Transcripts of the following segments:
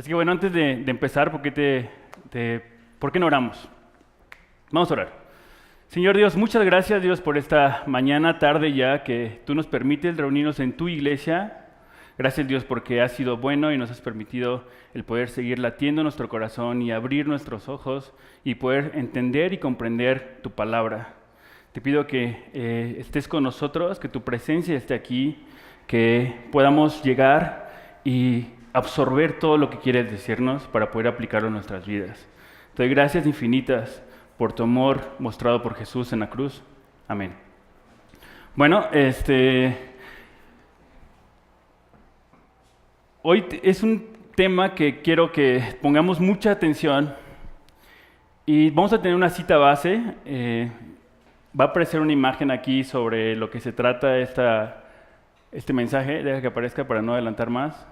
Así que bueno, antes de empezar, ¿por qué no oramos? Vamos a orar. Señor Dios, muchas gracias Dios por esta mañana, tarde ya, que tú nos permites reunirnos en tu iglesia. Gracias Dios porque has sido bueno y nos has permitido el poder seguir latiendo nuestro corazón y abrir nuestros ojos y poder entender y comprender tu palabra. Te pido que estés con nosotros, que tu presencia esté aquí, que podamos llegar y absorber todo lo que quieres decirnos para poder aplicarlo en nuestras vidas. Te doy gracias infinitas por tu amor mostrado por Jesús en la cruz. Amén. Bueno, hoy es un tema que quiero que pongamos mucha atención y vamos a tener una cita base. Va a aparecer una imagen aquí sobre lo que se trata este mensaje. Deja que aparezca para no adelantar más.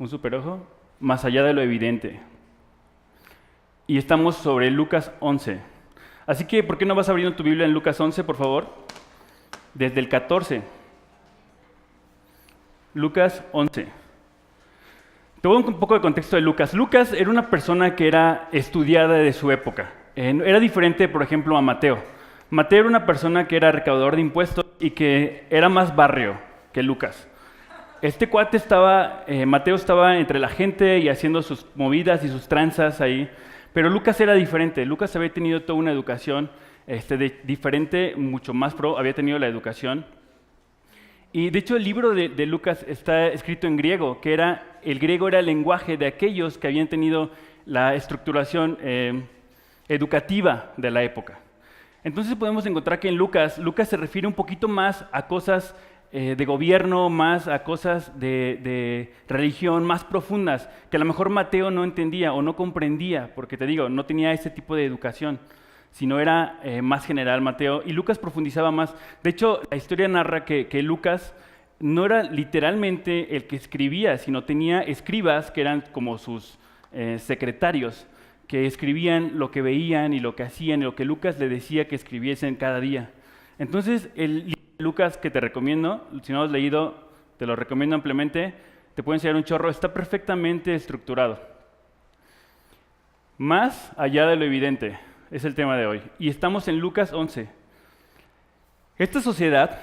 Un superojo. Más allá de lo evidente. Y estamos sobre Lucas 11. Así que, ¿por qué no vas abriendo tu Biblia en Lucas 11, por favor? Desde el 14. Lucas 11. Te voy a dar un poco de contexto de Lucas. Lucas era una persona que era estudiada de su época. Era diferente, por ejemplo, a Mateo. Mateo era una persona que era recaudador de impuestos y que era más barrio que Lucas. Este cuate Mateo estaba entre la gente y haciendo sus movidas y sus tranzas ahí, pero Lucas era diferente. Lucas había tenido toda una educación diferente, mucho más había tenido la educación. Y de hecho el libro de Lucas está escrito en griego, el griego era el lenguaje de aquellos que habían tenido la estructuración educativa de la época. Entonces podemos encontrar que en Lucas se refiere un poquito más a cosas de gobierno, más a cosas de religión, más profundas, que a lo mejor Mateo no entendía o no comprendía, porque te digo, no tenía ese tipo de educación, sino era más general Mateo, y Lucas profundizaba más. De hecho, la historia narra que Lucas no era literalmente el que escribía, sino tenía escribas que eran como sus secretarios, que escribían lo que veían y lo que hacían y lo que Lucas le decía que escribiesen cada día. Entonces, el libro de Lucas que te recomiendo, si no lo has leído, te lo recomiendo ampliamente, te puede enseñar un chorro, está perfectamente estructurado. Más allá de lo evidente, es el tema de hoy. Y estamos en Lucas 11. Esta sociedad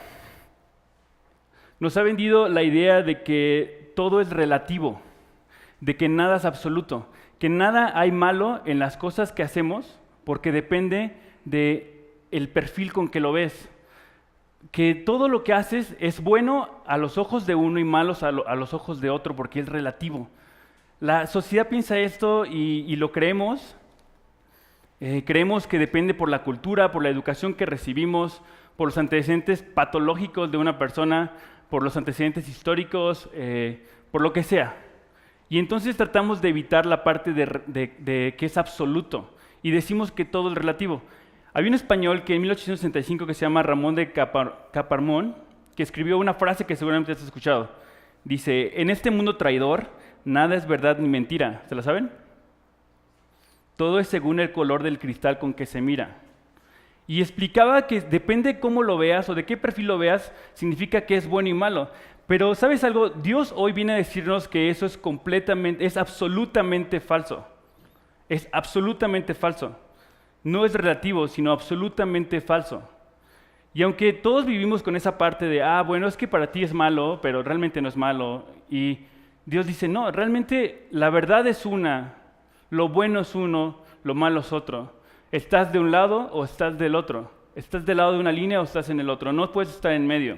nos ha vendido la idea de que todo es relativo, de que nada es absoluto, que nada hay malo en las cosas que hacemos porque depende del perfil con que lo ves. Que todo lo que haces es bueno a los ojos de uno y malo a los ojos de otro porque es relativo. La sociedad piensa esto y lo creemos. Creemos que depende por la cultura, por la educación que recibimos, por los antecedentes patológicos de una persona, por los antecedentes históricos, por lo que sea. Y entonces tratamos de evitar la parte de que es absoluto y decimos que todo es relativo. Había un español que en 1865 que se llama Ramón de Caparmón, que escribió una frase que seguramente has escuchado. Dice, en este mundo traidor, nada es verdad ni mentira. ¿Se la saben? Todo es según el color del cristal con que se mira. Y explicaba que depende cómo lo veas o de qué perfil lo veas, significa que es bueno y malo. Pero ¿sabes algo? Dios hoy viene a decirnos que eso es absolutamente falso. Es absolutamente falso. No es relativo, sino absolutamente falso. Y aunque todos vivimos con esa parte de, bueno, es que para ti es malo, pero realmente no es malo. Y Dios dice, no, realmente la verdad es una, lo bueno es uno, lo malo es otro. ¿Estás de un lado o estás del otro? ¿Estás del lado de una línea o estás en el otro? No puedes estar en medio.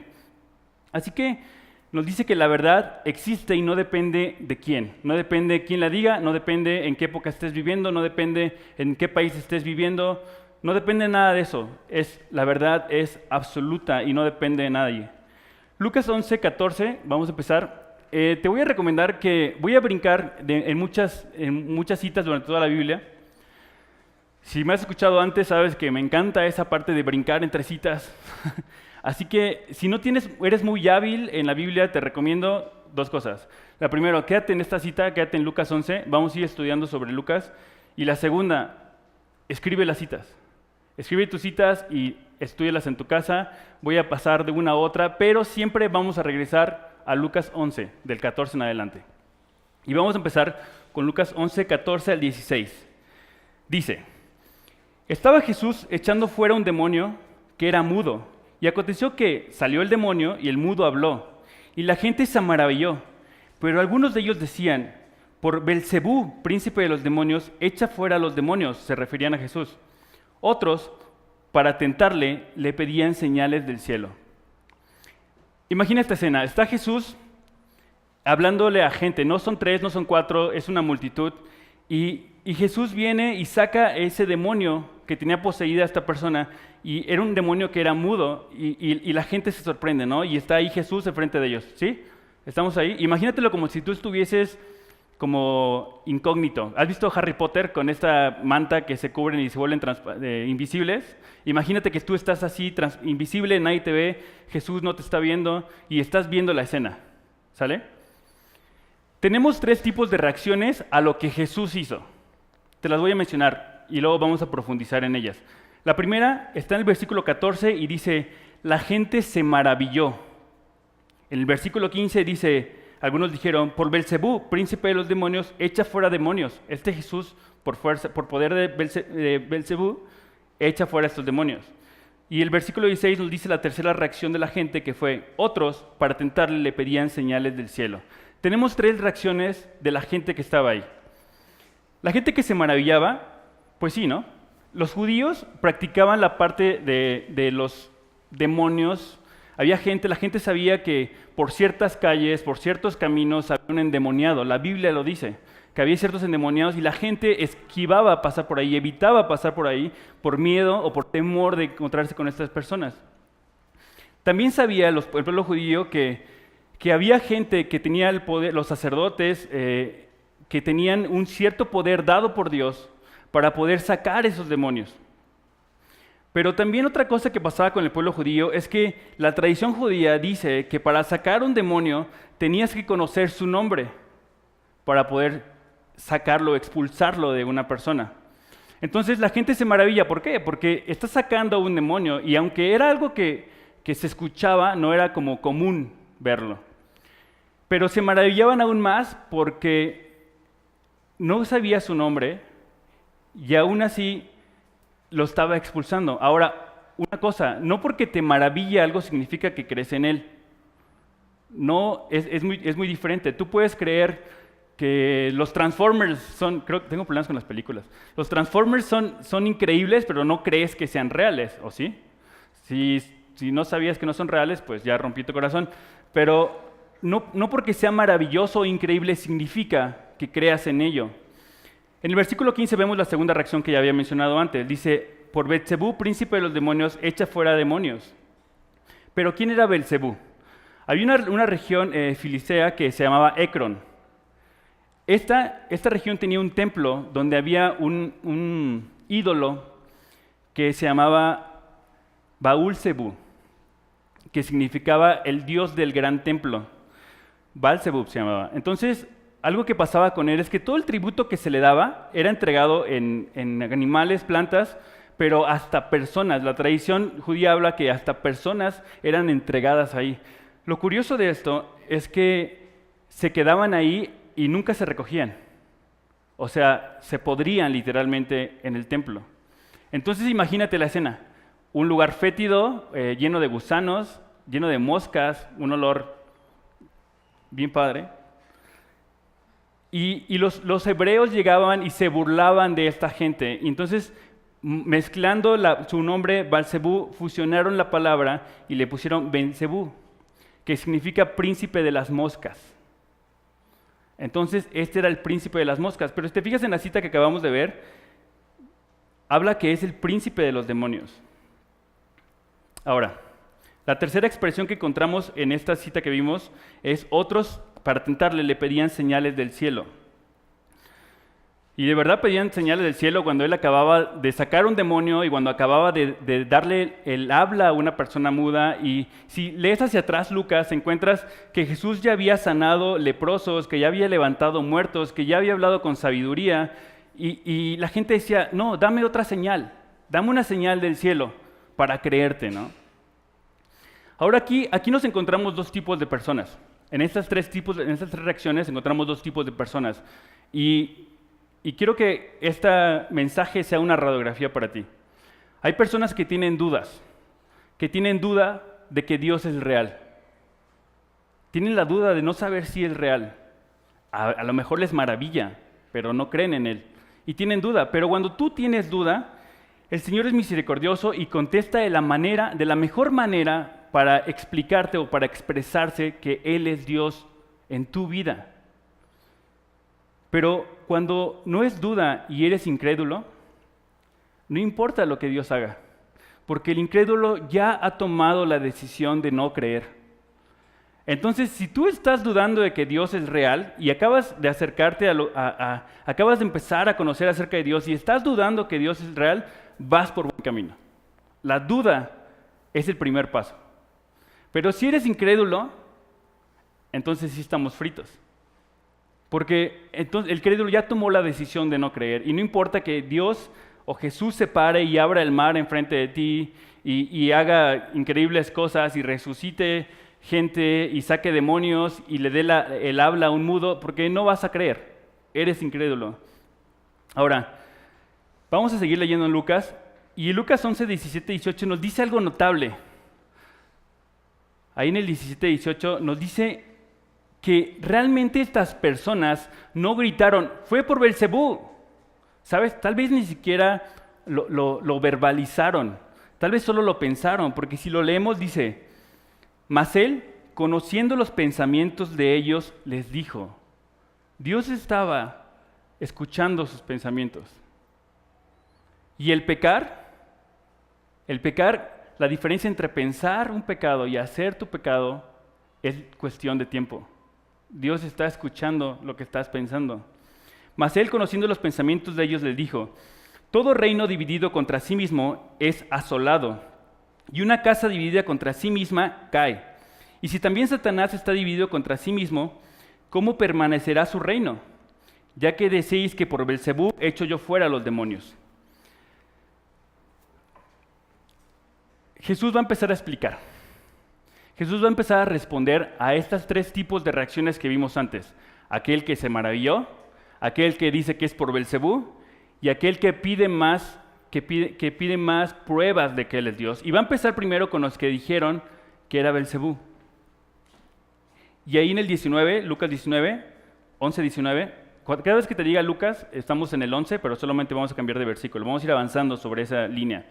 Así que nos dice que la verdad existe y no depende de quién. No depende de quién la diga, no depende en qué época estés viviendo, no depende en qué país estés viviendo, no depende nada de eso. La verdad es absoluta y no depende de nadie. Lucas 11, 14, vamos a empezar. Te voy a recomendar que voy a brincar en muchas citas durante toda la Biblia. Si me has escuchado antes, sabes que me encanta esa parte de brincar entre citas. Así que si eres muy hábil en la Biblia, te recomiendo dos cosas. La primera, quédate en esta cita, quédate en Lucas 11, vamos a ir estudiando sobre Lucas. Y la segunda, escribe las citas. Escribe tus citas y estúdialas en tu casa. Voy a pasar de una a otra, pero siempre vamos a regresar a Lucas 11, del 14 en adelante. Y vamos a empezar con Lucas 11, 14 al 16. Dice, estaba Jesús echando fuera un demonio que era mudo, y aconteció que salió el demonio y el mudo habló, y la gente se maravilló, pero algunos de ellos decían, por Belcebú, príncipe de los demonios, echa fuera a los demonios, se referían a Jesús. Otros, para tentarle, le pedían señales del cielo. Imagina esta escena, está Jesús hablándole a gente, no son 3, no son 4, es una multitud, y Jesús viene y saca ese demonio que tenía poseída a esta persona, y era un demonio que era mudo, y la gente se sorprende, ¿no? Y está ahí Jesús enfrente de ellos, ¿sí? ¿Estamos ahí? Imagínatelo como si tú estuvieses como incógnito. ¿Has visto Harry Potter con esta manta que se cubren y se vuelven invisibles? Imagínate que tú estás así, invisible, nadie te ve, Jesús no te está viendo y estás viendo la escena, ¿sale? Tenemos 3 tipos de reacciones a lo que Jesús hizo. Te las voy a mencionar y luego vamos a profundizar en ellas. La primera está en el versículo 14 y dice, la gente se maravilló. En el versículo 15 dice, algunos dijeron, por Belcebú, príncipe de los demonios, echa fuera demonios. Este Jesús, por poder de Belcebú, echa fuera estos demonios. Y el versículo 16 nos dice la tercera reacción de la gente, que fue, otros, para tentarle, le pedían señales del cielo. Tenemos 3 reacciones de la gente que estaba ahí. La gente que se maravillaba, pues sí, ¿no? Los judíos practicaban la parte de los demonios. La gente sabía que por ciertas calles, por ciertos caminos había un endemoniado. La Biblia lo dice, que había ciertos endemoniados y la gente esquivaba pasar por ahí, evitaba pasar por ahí por miedo o por temor de encontrarse con estas personas. También sabía el pueblo judío que había gente que tenía el poder, los sacerdotes, que tenían un cierto poder dado por Dios para poder sacar esos demonios. Pero también otra cosa que pasaba con el pueblo judío es que la tradición judía dice que para sacar un demonio tenías que conocer su nombre para poder sacarlo, expulsarlo de una persona. Entonces la gente se maravilla, ¿por qué? Porque está sacando a un demonio y aunque era algo que se escuchaba, no era como común verlo. Pero se maravillaban aún más porque no sabía su nombre y aún así lo estaba expulsando. Ahora, una cosa, no porque te maravilla algo significa que crees en él. No, es muy diferente. Tú puedes creer que los Transformers tengo problemas con las películas. Los Transformers son increíbles, pero no crees que sean reales, ¿o sí? Si no sabías que no son reales, pues ya rompí tu corazón. Pero no porque sea maravilloso o increíble significa que creas en ello. En el versículo 15 vemos la segunda reacción que ya había mencionado antes. Dice, por Belcebú, príncipe de los demonios, echa fuera demonios. Pero ¿quién era Belcebú? Había una región filistea que se llamaba Ecrón. Esta región tenía un templo donde había un ídolo que se llamaba Baal-zebú, que significaba el dios del gran templo. Baal-zebú se llamaba. Entonces, algo que pasaba con él es que todo el tributo que se le daba era entregado en animales, plantas, pero hasta personas. La tradición judía habla que hasta personas eran entregadas ahí. Lo curioso de esto es que se quedaban ahí y nunca se recogían. O sea, se podrían literalmente en el templo. Entonces imagínate la escena. Un lugar fétido, lleno de gusanos, lleno de moscas, un olor bien padre. Y los hebreos llegaban y se burlaban de esta gente. Y entonces, mezclando su nombre Baal-zebú, fusionaron la palabra y le pusieron Ben-zebú, que significa príncipe de las moscas. Entonces, este era el príncipe de las moscas. Pero si te fijas en la cita que acabamos de ver, habla que es el príncipe de los demonios. Ahora, la tercera expresión que encontramos en esta cita que vimos es otros, para tentarle, le pedían señales del cielo. Y de verdad pedían señales del cielo cuando él acababa de sacar un demonio y cuando acababa de darle el habla a una persona muda. Y si lees hacia atrás, Lucas, encuentras que Jesús ya había sanado leprosos, que ya había levantado muertos, que ya había hablado con sabiduría. Y la gente decía, no, dame otra señal, dame una señal del cielo para creerte, ¿no? Ahora aquí nos encontramos 2 tipos de personas. En estas tres reacciones encontramos dos tipos de personas. Y quiero que este mensaje sea una radiografía para ti. Hay personas que tienen dudas, que tienen duda de que Dios es real. Tienen la duda de no saber si es real. A lo mejor les maravilla, pero no creen en Él. Y tienen duda, pero cuando tú tienes duda, el Señor es misericordioso y contesta de la mejor manera para explicarte o para expresarse que Él es Dios en tu vida. Pero cuando no es duda y eres incrédulo, no importa lo que Dios haga, porque el incrédulo ya ha tomado la decisión de no creer. Entonces, si tú estás dudando de que Dios es real y acabas de acercarte acabas de empezar a conocer acerca de Dios y estás dudando que Dios es real, vas por buen camino. La duda es el primer paso. Pero si eres incrédulo, entonces sí estamos fritos. Porque entonces el incrédulo ya tomó la decisión de no creer. Y no importa que Dios o Jesús se pare y abra el mar enfrente de ti y haga increíbles cosas y resucite gente y saque demonios y le dé el habla a un mudo, porque no vas a creer. Eres incrédulo. Ahora, vamos a seguir leyendo en Lucas. Y en Lucas 11, 17, 18 nos dice algo notable. Ahí en el 17, 18 nos dice que realmente estas personas no gritaron, fue por Belcebú. ¿Sabes? Tal vez ni siquiera lo verbalizaron. Tal vez solo lo pensaron, porque si lo leemos dice, mas él, conociendo los pensamientos de ellos, les dijo. Dios estaba escuchando sus pensamientos. Y el pecar, la diferencia entre pensar un pecado y hacer tu pecado es cuestión de tiempo. Dios está escuchando lo que estás pensando. Mas él, conociendo los pensamientos de ellos, les dijo, todo reino dividido contra sí mismo es asolado, y una casa dividida contra sí misma cae. Y si también Satanás está dividido contra sí mismo, ¿cómo permanecerá su reino? Ya que decís que por Belcebú echo yo fuera a los demonios. Jesús va a empezar a explicar. Jesús va a empezar a responder a estos tres tipos de reacciones que vimos antes. Aquel que se maravilló, aquel que dice que es por Belcebú y aquel que pide más pruebas de que Él es Dios. Y va a empezar primero con los que dijeron que era Belcebú. Y ahí en el 19, Lucas 19, 11, 19, cada vez que te diga Lucas, estamos en el 11, pero solamente vamos a cambiar de versículo. Vamos a ir avanzando sobre esa línea.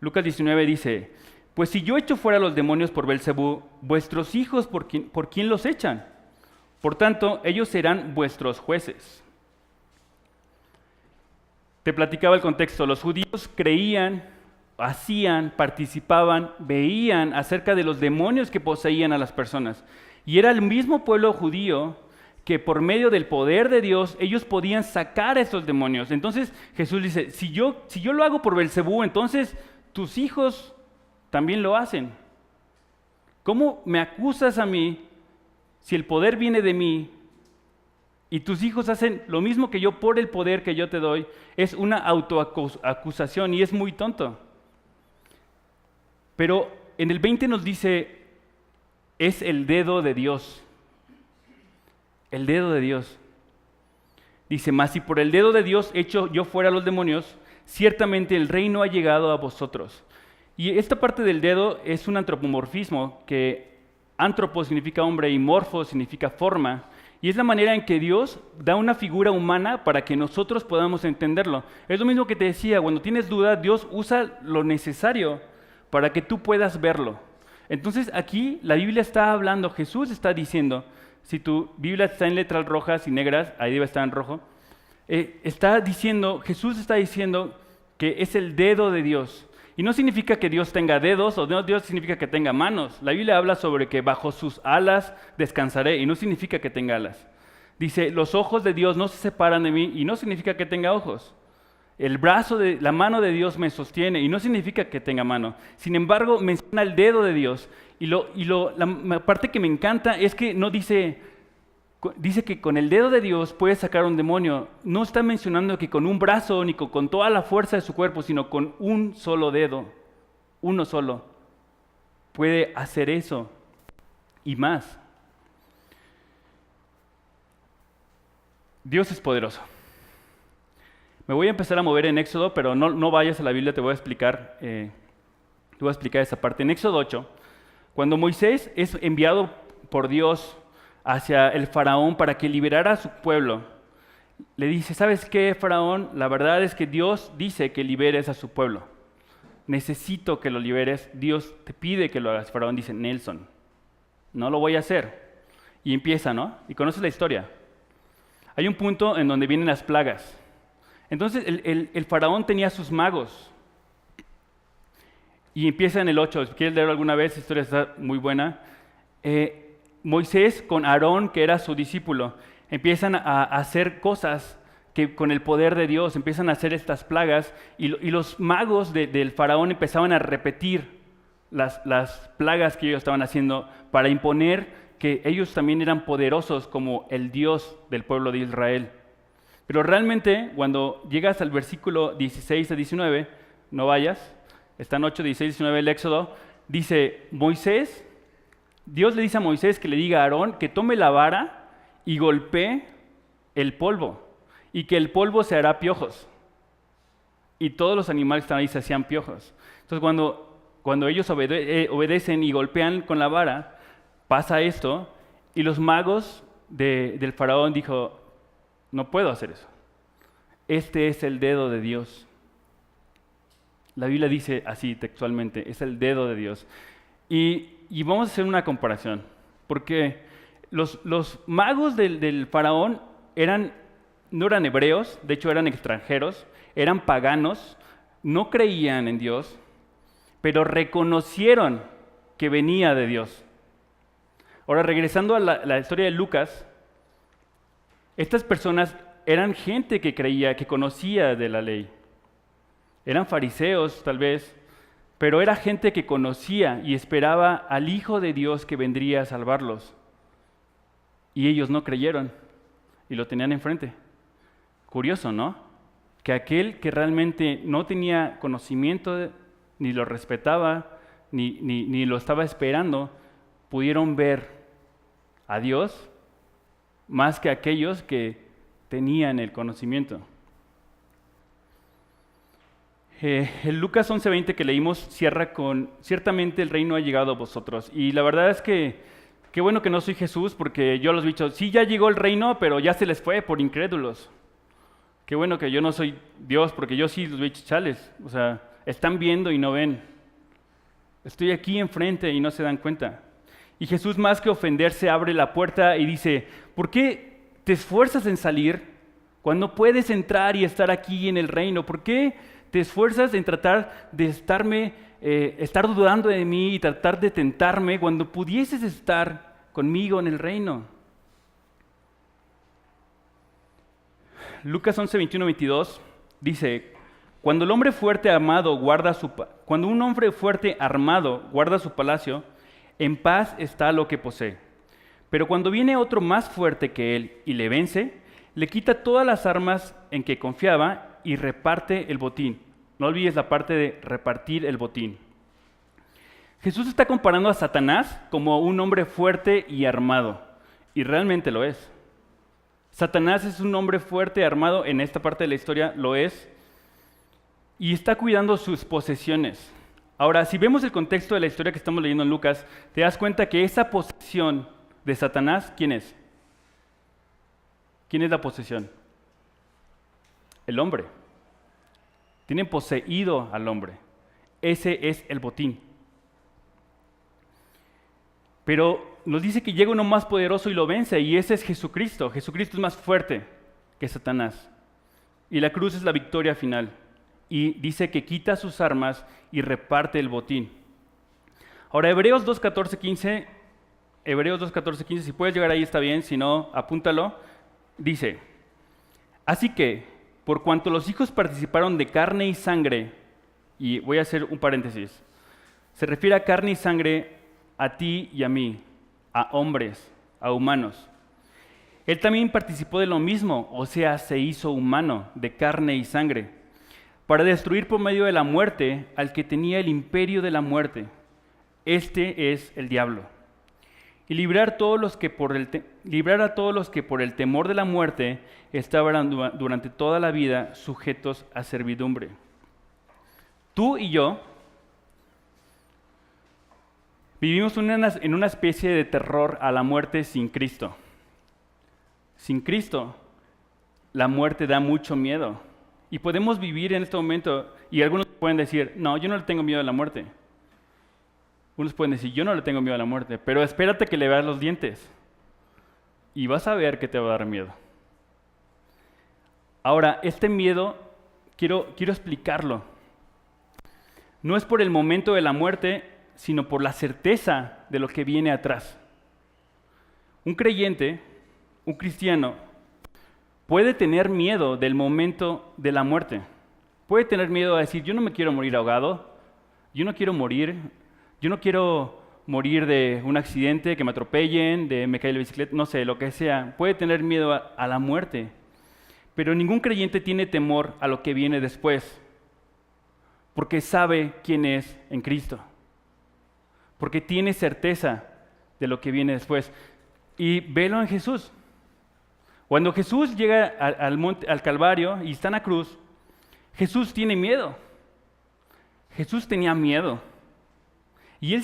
Lucas 19 dice, pues si yo echo fuera a los demonios por Belcebú, vuestros hijos, ¿por quién los echan? Por tanto, ellos serán vuestros jueces. Te platicaba el contexto. Los judíos creían, hacían, participaban, veían acerca de los demonios que poseían a las personas. Y era el mismo pueblo judío que por medio del poder de Dios, ellos podían sacar a esos demonios. Entonces Jesús dice, si yo lo hago por Belcebú, entonces tus hijos también lo hacen. ¿Cómo me acusas a mí si el poder viene de mí y tus hijos hacen lo mismo que yo por el poder que yo te doy? Es una autoacusación y es muy tonto. Pero en el 20 nos dice, es el dedo de Dios. El dedo de Dios. Dice, mas si por el dedo de Dios echo yo fuera a los demonios, ciertamente el reino ha llegado a vosotros. Y esta parte del dedo es un antropomorfismo, que antropo significa hombre y morfo significa forma. Y es la manera en que Dios da una figura humana para que nosotros podamos entenderlo. Es lo mismo que te decía, cuando tienes duda, Dios usa lo necesario para que tú puedas verlo. Entonces aquí la Biblia está hablando, Jesús está diciendo, si tu Biblia está en letras rojas y negras, ahí debe estar en rojo, Jesús está diciendo que es el dedo de Dios. Y no significa que Dios tenga dedos, o no, Dios significa que tenga manos. La Biblia habla sobre que bajo sus alas descansaré, y no significa que tenga alas. Dice, los ojos de Dios no se separan de mí, y no significa que tenga ojos. La mano de Dios me sostiene, y no significa que tenga mano. Sin embargo, menciona el dedo de Dios. La parte que me encanta es que no dice que con el dedo de Dios puede sacar un demonio. No está mencionando que con un brazo ni con toda la fuerza de su cuerpo, sino con un solo dedo, uno solo, puede hacer eso y más. Dios es poderoso. Me voy a empezar a mover en Éxodo, pero no vayas a la Biblia, te voy a explicar esa parte. En Éxodo 8, cuando Moisés es enviado por Dios hacia el faraón para que liberara a su pueblo, le dice, ¿sabes qué, faraón? La verdad es que Dios dice que liberes a su pueblo. Necesito que lo liberes. Dios te pide que lo hagas. Faraón dice, Nelson, no lo voy a hacer. Y empieza, ¿no? Y conoces la historia. Hay un punto en donde vienen las plagas. Entonces el faraón tenía sus magos. Y empieza en el 8. Si quieres leerlo alguna vez, la historia está muy buena. Moisés con Aarón, que era su discípulo, empiezan a hacer cosas que con el poder de Dios empiezan a hacer estas plagas. Y los magos del faraón empezaban a repetir las plagas que ellos estaban haciendo para imponer que ellos también eran poderosos como el Dios del pueblo de Israel. Pero realmente, cuando llegas al versículo 16 a 19, no vayas, están 8, 16, 19 el Éxodo, dice Moisés, Dios le dice a Moisés que le diga a Aarón que tome la vara y golpee el polvo, y que el polvo se hará piojos. Y todos los animales que están ahí se hacían piojos. Entonces cuando ellos obedecen y golpean con la vara, pasa esto, y los magos del faraón dijo, no puedo hacer eso. Este es el dedo de Dios. La Biblia dice así textualmente, es el dedo de Dios. Y vamos a hacer una comparación, porque los magos del faraón no eran hebreos, de hecho eran extranjeros, eran paganos, no creían en Dios, pero reconocieron que venía de Dios. Ahora, regresando a la historia de Lucas, estas personas eran gente que creía, que conocía de la ley. Eran fariseos, tal vez, pero era gente que conocía y esperaba al Hijo de Dios que vendría a salvarlos. Y ellos no creyeron y lo tenían enfrente. Curioso, ¿no? Que aquel que realmente no tenía conocimiento, ni lo respetaba, ni lo estaba esperando, pudieron ver a Dios más que aquellos que tenían el conocimiento. El Lucas 11:20 que leímos cierra con, ciertamente el reino ha llegado a vosotros. Y la verdad es que, qué bueno que no soy Jesús, porque yo los he dicho, sí ya llegó el reino, pero ya se les fue por incrédulos. Qué bueno que yo no soy Dios, porque yo sí los he dicho, chales, o sea, están viendo y no ven. Estoy aquí enfrente y no se dan cuenta. Y Jesús, más que ofenderse, abre la puerta y dice, ¿por qué te esfuerzas en salir cuando puedes entrar y estar aquí en el reino? ¿Por qué te esfuerzas en tratar de estar dudando de mí y tratar de tentarme cuando pudieses estar conmigo en el reino? Lucas 11, 21, 22 dice, cuando un hombre fuerte armado guarda su palacio, en paz está lo que posee. Pero cuando viene otro más fuerte que él y le vence, le quita todas las armas en que confiaba y reparte el botín. No olvides la parte de repartir el botín. Jesús está comparando a Satanás como un hombre fuerte y armado, y realmente lo es. Satanás es un hombre fuerte, armado, en esta parte de la historia lo es, y está cuidando sus posesiones. Ahora, si vemos el contexto de la historia que estamos leyendo en Lucas, te das cuenta que esa posesión de Satanás, ¿quién es? ¿Quién es la posesión? El hombre. Tienen poseído al hombre. Ese es el botín. Pero nos dice que llega uno más poderoso y lo vence, y ese es Jesucristo. Jesucristo es más fuerte que Satanás. Y la cruz es la victoria final. Y dice que quita sus armas y reparte el botín. Ahora, Hebreos 2:14-15, si puedes llegar ahí está bien, si no, apúntalo. Dice, así que, por cuanto los hijos participaron de carne y sangre, y voy a hacer un paréntesis, se refiere a carne y sangre a ti y a mí, a hombres, a humanos. Él también participó de lo mismo, o sea, se hizo humano, de carne y sangre, para destruir por medio de la muerte al que tenía el imperio de la muerte. Este es el diablo. y librar a todos los que por el temor de la muerte estaban durante toda la vida sujetos a servidumbre. Tú y yo vivimos en una especie de terror a la muerte sin Cristo. Sin Cristo, la muerte da mucho miedo. Y podemos vivir en este momento, y algunos pueden decir, no, yo no le tengo miedo a la muerte. Unos pueden decir, yo no le tengo miedo a la muerte, pero espérate que le veas los dientes y vas a ver que te va a dar miedo. Ahora, este miedo, quiero explicarlo. No es por el momento de la muerte, sino por la certeza de lo que viene atrás. Un creyente, un cristiano, puede tener miedo del momento de la muerte. Puede tener miedo a decir, yo no me quiero morir ahogado, yo no quiero morir de un accidente, que me atropellen, de me caí de la bicicleta, no sé, lo que sea. Puede tener miedo a la muerte. Pero ningún creyente tiene temor a lo que viene después, porque sabe quién es en Cristo. Porque tiene certeza de lo que viene después. Y velo en Jesús. Cuando Jesús llega al Calvario y está en la cruz, Jesús tiene miedo. Jesús tenía miedo. Y él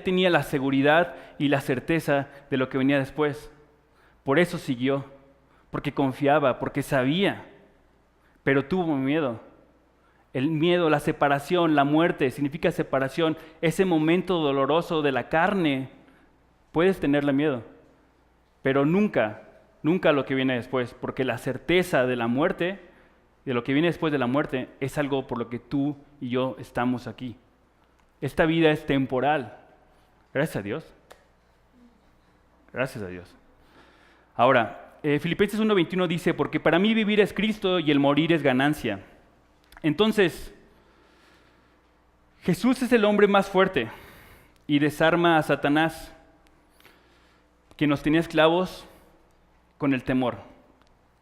tenía la seguridad y la certeza de lo que venía después. Por eso siguió, porque confiaba, porque sabía, pero tuvo miedo. El miedo, la separación, la muerte, significa separación. Ese momento doloroso de la carne, puedes tenerle miedo, pero nunca lo que viene después, porque la certeza de la muerte, de lo que viene después de la muerte, es algo por lo que tú y yo estamos aquí. Esta vida es temporal. Gracias a Dios. Gracias a Dios. Ahora, Filipenses 1:21 dice, porque para mí vivir es Cristo y el morir es ganancia. Entonces, Jesús es el hombre más fuerte y desarma a Satanás, que nos tenía esclavos con el temor.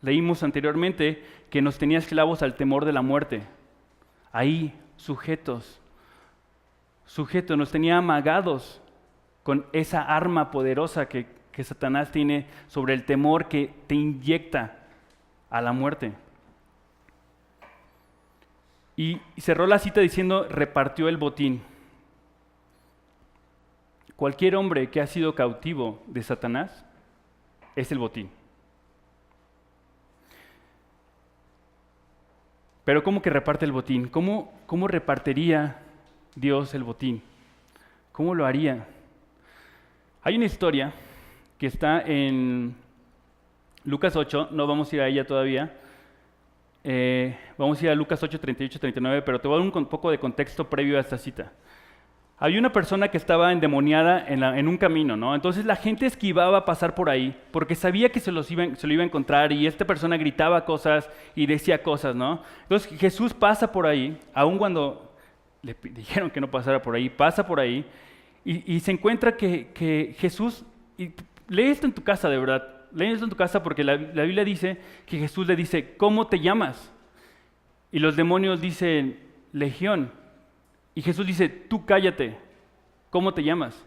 Leímos anteriormente que nos tenía esclavos al temor de la muerte. Ahí, sujetos, nos tenía amagados con esa arma poderosa que Satanás tiene sobre el temor que te inyecta a la muerte. Y cerró la cita diciendo, repartió el botín. Cualquier hombre que ha sido cautivo de Satanás es el botín. Pero ¿cómo que reparte el botín? ¿Cómo repartiría Dios el botín? ¿Cómo lo haría? Hay una historia que está en Lucas 8, no vamos a ir a ella todavía, vamos a ir a Lucas 8, 38, 39, pero te voy a dar un poco de contexto previo a esta cita. Había una persona que estaba endemoniada en un camino, ¿no? Entonces la gente esquivaba pasar por ahí porque sabía que se lo iba a encontrar, y esta persona gritaba cosas y decía cosas, ¿no? Entonces Jesús pasa por ahí, aun cuando le dijeron que no pasara por ahí, pasa por ahí y se encuentra que Jesús, y lee esto en tu casa de verdad, lee esto en tu casa porque la Biblia dice que Jesús le dice, ¿cómo te llamas? Y los demonios dicen, Legión. Y Jesús dice, tú cállate, ¿cómo te llamas?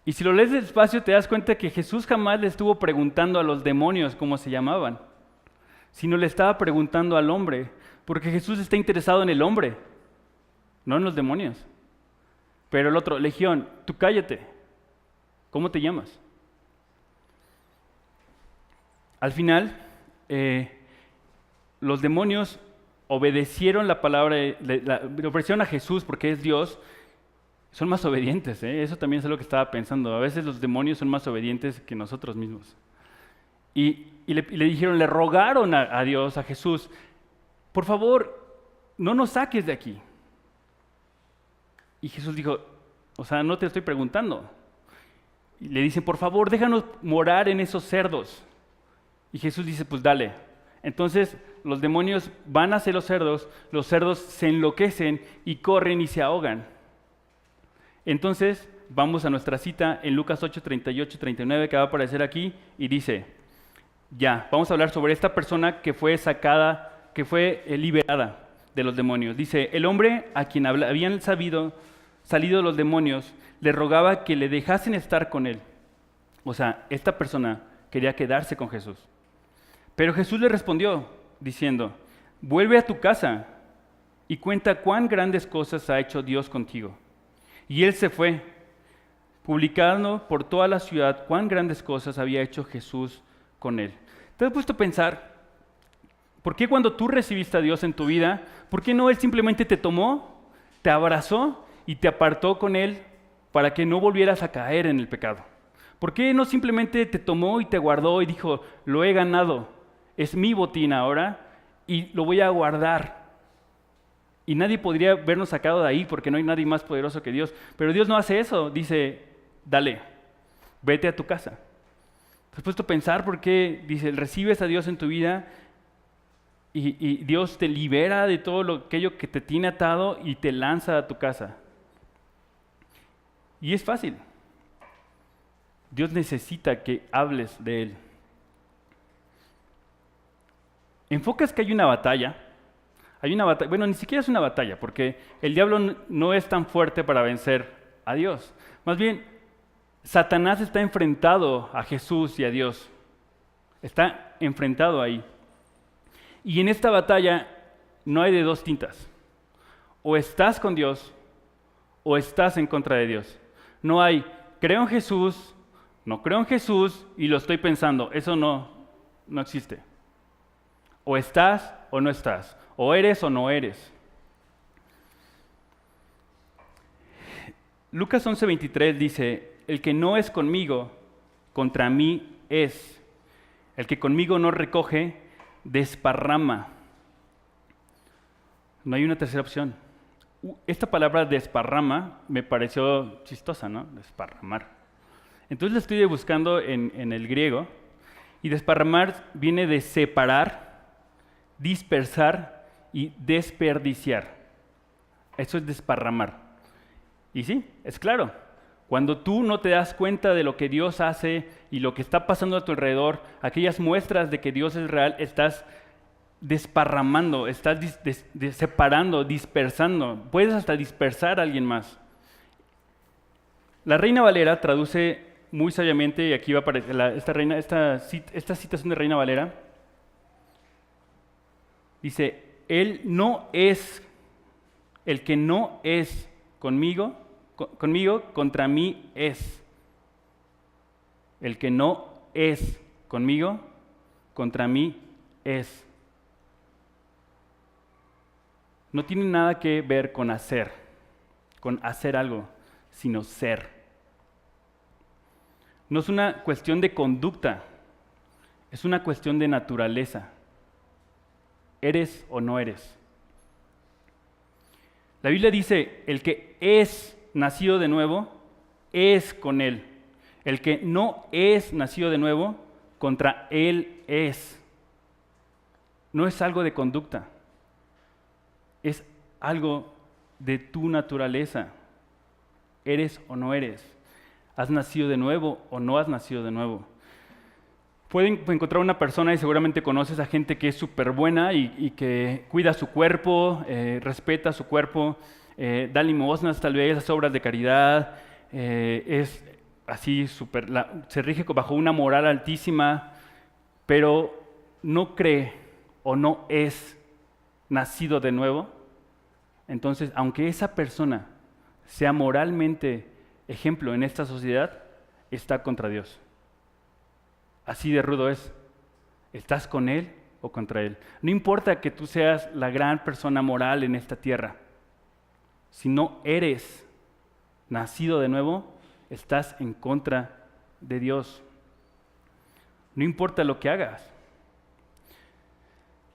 Y si lo lees despacio te das cuenta que Jesús jamás le estuvo preguntando a los demonios cómo se llamaban, sino le estaba preguntando al hombre, porque Jesús está interesado en el hombre, no en los demonios. Pero el otro, Legión, tú cállate, ¿cómo te llamas? Al final, los demonios obedecieron la palabra, le ofrecieron a Jesús porque es Dios, son más obedientes, ¿eh? Eso también es lo que estaba pensando. A veces los demonios son más obedientes que nosotros mismos. Y le dijeron, le rogaron a Dios, a Jesús, por favor, no nos saques de aquí. Y Jesús dijo, o sea, no te estoy preguntando. Y le dicen, por favor, déjanos morar en esos cerdos. Y Jesús dice, pues dale. Entonces los demonios van hacia los cerdos se enloquecen y corren y se ahogan. Entonces vamos a nuestra cita en Lucas 8, 38, 39, que va a aparecer aquí, y dice, vamos a hablar sobre esta persona que fue sacada, que fue liberada de los demonios. Dice, el hombre a quien habían salido los demonios le rogaba que le dejasen estar con él. O sea, esta persona quería quedarse con Jesús. Pero Jesús le respondió diciendo, vuelve a tu casa y cuenta cuán grandes cosas ha hecho Dios contigo. Y él se fue, publicando por toda la ciudad cuán grandes cosas había hecho Jesús con él. ¿Te has puesto a pensar, por qué cuando tú recibiste a Dios en tu vida, por qué no Él simplemente te tomó, te abrazó y te apartó con Él para que no volvieras a caer en el pecado? ¿Por qué no simplemente te tomó y te guardó y dijo, lo he ganado, es mi botín ahora y lo voy a guardar? Y nadie podría vernos sacado de ahí porque no hay nadie más poderoso que Dios. Pero Dios no hace eso, dice, dale, vete a tu casa. ¿Te has puesto a pensar por qué? Dice, recibes a Dios en tu vida y Dios te libera de todo aquello que te tiene atado y te lanza a tu casa. Y es fácil. Dios necesita que hables de Él. Enfocas que hay una batalla. Bueno, ni siquiera es una batalla, porque el diablo no es tan fuerte para vencer a Dios. Más bien, Satanás está enfrentado a Jesús y a Dios. Está enfrentado ahí. Y en esta batalla no hay de dos tintas. O estás con Dios o estás en contra de Dios. No hay, creo en Jesús, no creo en Jesús y lo estoy pensando. Eso no existe. O estás o no estás. O eres o no eres. Lucas 11:23 dice, el que no es conmigo, contra mí es. El que conmigo no recoge, desparrama. No hay una tercera opción. Esta palabra desparrama me pareció chistosa, ¿no? Desparramar. Entonces la estoy buscando en el griego. Y desparramar viene de separar, dispersar y desperdiciar. Eso es desparramar. Y sí, es claro. Cuando tú no te das cuenta de lo que Dios hace y lo que está pasando a tu alrededor, aquellas muestras de que Dios es real, estás desparramando, estás separando, dispersando. Puedes hasta dispersar a alguien más. La Reina Valera traduce muy sabiamente, y aquí va a aparecer esta citación de Reina Valera. Dice, el que no es conmigo, contra mí es. El que no es conmigo, contra mí es. No tiene nada que ver con hacer algo, sino ser. No es una cuestión de conducta, es una cuestión de naturaleza. ¿Eres o no eres? La Biblia dice, el que es nacido de nuevo, es con Él. El que no es nacido de nuevo, contra Él es. No es algo de conducta, es algo de tu naturaleza. ¿Eres o no eres? ¿Has nacido de nuevo o no has nacido de nuevo? Pueden encontrar una persona, y seguramente conoces a gente que es súper buena y que cuida su cuerpo, respeta su cuerpo, da limosnas tal vez, hace obras de caridad, es así se rige bajo una moral altísima, pero no cree o no es nacido de nuevo. Entonces, aunque esa persona sea moralmente ejemplo en esta sociedad, está contra Dios. Así de rudo es. ¿Estás con Él o contra Él? No importa que tú seas la gran persona moral en esta tierra. Si no eres nacido de nuevo, estás en contra de Dios. No importa lo que hagas.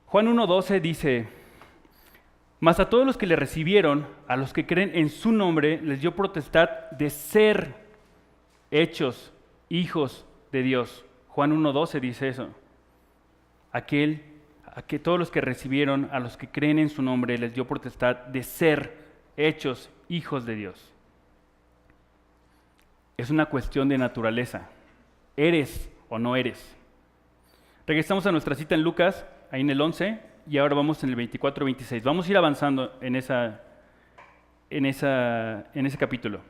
Juan 1:12 dice, mas a todos los que le recibieron, a los que creen en su nombre, les dio potestad de ser hechos hijos de Dios. Juan 1:12 dice eso. A que todos los que recibieron, a los que creen en su nombre, les dio potestad de ser hechos hijos de Dios. Es una cuestión de naturaleza. ¿Eres o no eres? Regresamos a nuestra cita en Lucas, ahí en el 11, y ahora vamos en el 24-26. Vamos a ir avanzando en ese capítulo.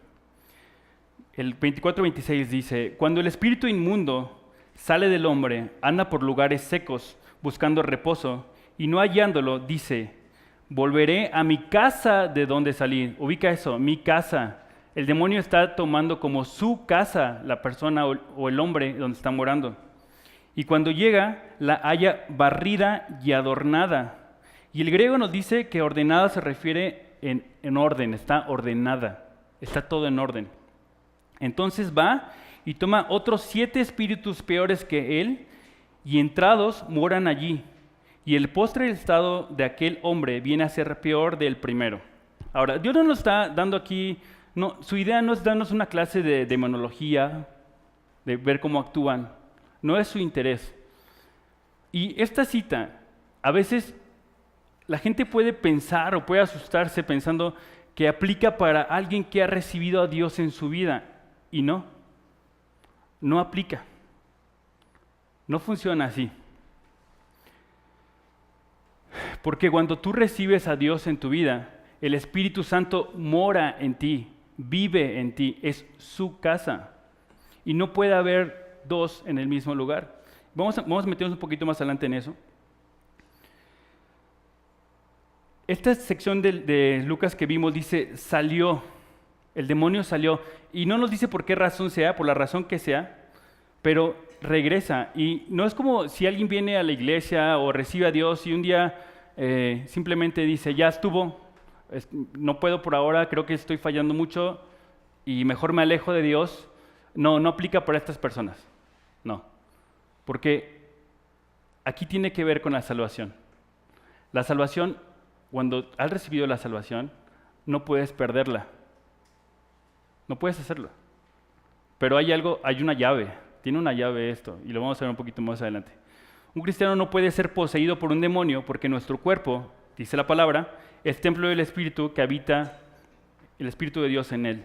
El 24-26 dice, cuando el espíritu inmundo sale del hombre, anda por lugares secos buscando reposo y no hallándolo, dice, volveré a mi casa de donde salí. Ubica eso, mi casa. El demonio está tomando como su casa la persona o el hombre donde está morando. Y cuando llega, la halla barrida y adornada. Y el griego nos dice que ordenada se refiere en orden, está ordenada, está todo en orden. Entonces va y toma otros 7 espíritus peores que él, y entrados moran allí. Y el postre estado de aquel hombre viene a ser peor del primero. Ahora, Dios no nos está dando aquí, no, su idea no es darnos una clase de demonología, de ver cómo actúan. No es su interés. Y esta cita, a veces la gente puede pensar o puede asustarse pensando que aplica para alguien que ha recibido a Dios en su vida. Y no, no aplica. No funciona así. Porque cuando tú recibes a Dios en tu vida, el Espíritu Santo mora en ti, vive en ti, es su casa. Y no puede haber dos en el mismo lugar. Vamos a meternos un poquito más adelante en eso. Esta sección de Lucas que vimos dice, salió, el demonio salió. Y no nos dice por qué razón sea, por la razón que sea, pero regresa. Y no es como si alguien viene a la iglesia o recibe a Dios y un día simplemente dice, ya estuvo, no puedo por ahora, creo que estoy fallando mucho y mejor me alejo de Dios. No, no aplica para estas personas. No, porque aquí tiene que ver con la salvación. La salvación, cuando has recibido la salvación, no puedes perderla. No puedes hacerlo. Pero hay una llave, tiene una llave esto, y lo vamos a ver un poquito más adelante. Un cristiano no puede ser poseído por un demonio porque nuestro cuerpo, dice la palabra, es templo del Espíritu que habita el Espíritu de Dios en él.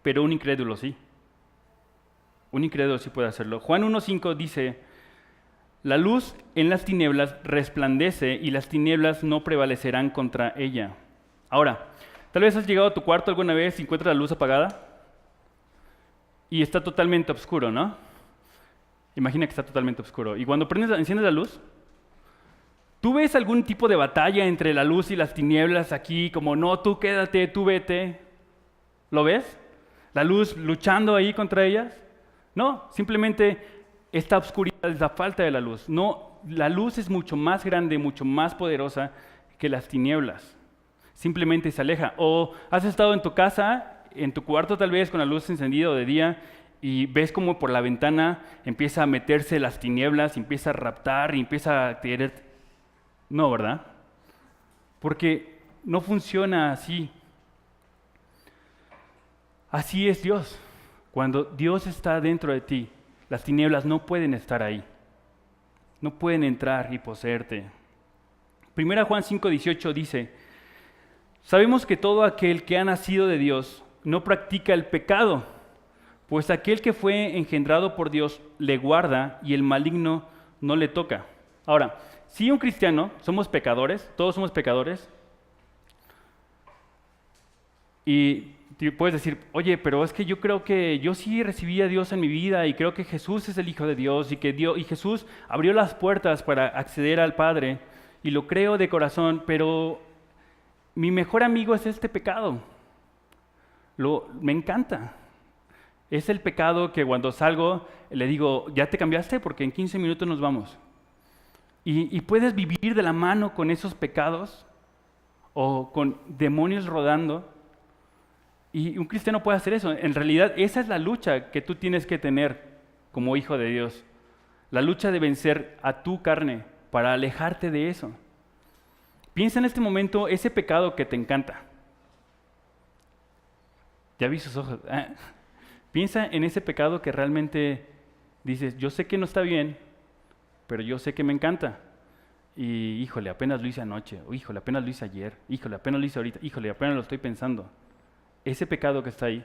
Pero un incrédulo sí. Un incrédulo sí puede hacerlo. Juan 1:5 dice, la luz en las tinieblas resplandece y las tinieblas no prevalecerán contra ella. Ahora, tal vez has llegado a tu cuarto alguna vez y encuentras la luz apagada y está totalmente oscuro, ¿no? Imagina que está totalmente oscuro. Y cuando enciendes la luz, ¿tú ves algún tipo de batalla entre la luz y las tinieblas aquí? Como, no, tú quédate, tú vete. ¿Lo ves? ¿La luz luchando ahí contra ellas? No, simplemente esta oscuridad es la falta de la luz. No, la luz es mucho más grande, mucho más poderosa que las tinieblas. Simplemente se aleja. O has estado en tu casa, en tu cuarto tal vez, con la luz encendida de día, y ves como por la ventana empieza a meterse las tinieblas, empieza a raptar y empieza a querer. No, ¿verdad? Porque no funciona así. Así es Dios. Cuando Dios está dentro de ti, las tinieblas no pueden estar ahí. No pueden entrar y poseerte. 1 Juan 5:18 dice, sabemos que todo aquel que ha nacido de Dios no practica el pecado, pues aquel que fue engendrado por Dios le guarda y el maligno no le toca. Ahora, si un cristiano, somos pecadores, todos somos pecadores, y puedes decir, oye, pero es que yo creo que yo sí recibí a Dios en mi vida y creo que Jesús es el Hijo de Dios y que Jesús abrió las puertas para acceder al Padre y lo creo de corazón, pero mi mejor amigo es este pecado. Me encanta. Es el pecado que cuando salgo le digo, ¿ya te cambiaste? Porque en 15 minutos nos vamos. Y puedes vivir de la mano con esos pecados o con demonios rodando. Y un cristiano puede hacer eso. En realidad, esa es la lucha que tú tienes que tener como hijo de Dios. La lucha de vencer a tu carne para alejarte de eso. Piensa en este momento ese pecado que te encanta. Ya vi sus ojos. Piensa en ese pecado que realmente dices, yo sé que no está bien, pero yo sé que me encanta. Y híjole, apenas lo hice anoche, o híjole, apenas lo hice ayer, híjole, apenas lo hice ahorita, híjole, apenas lo estoy pensando. Ese pecado que está ahí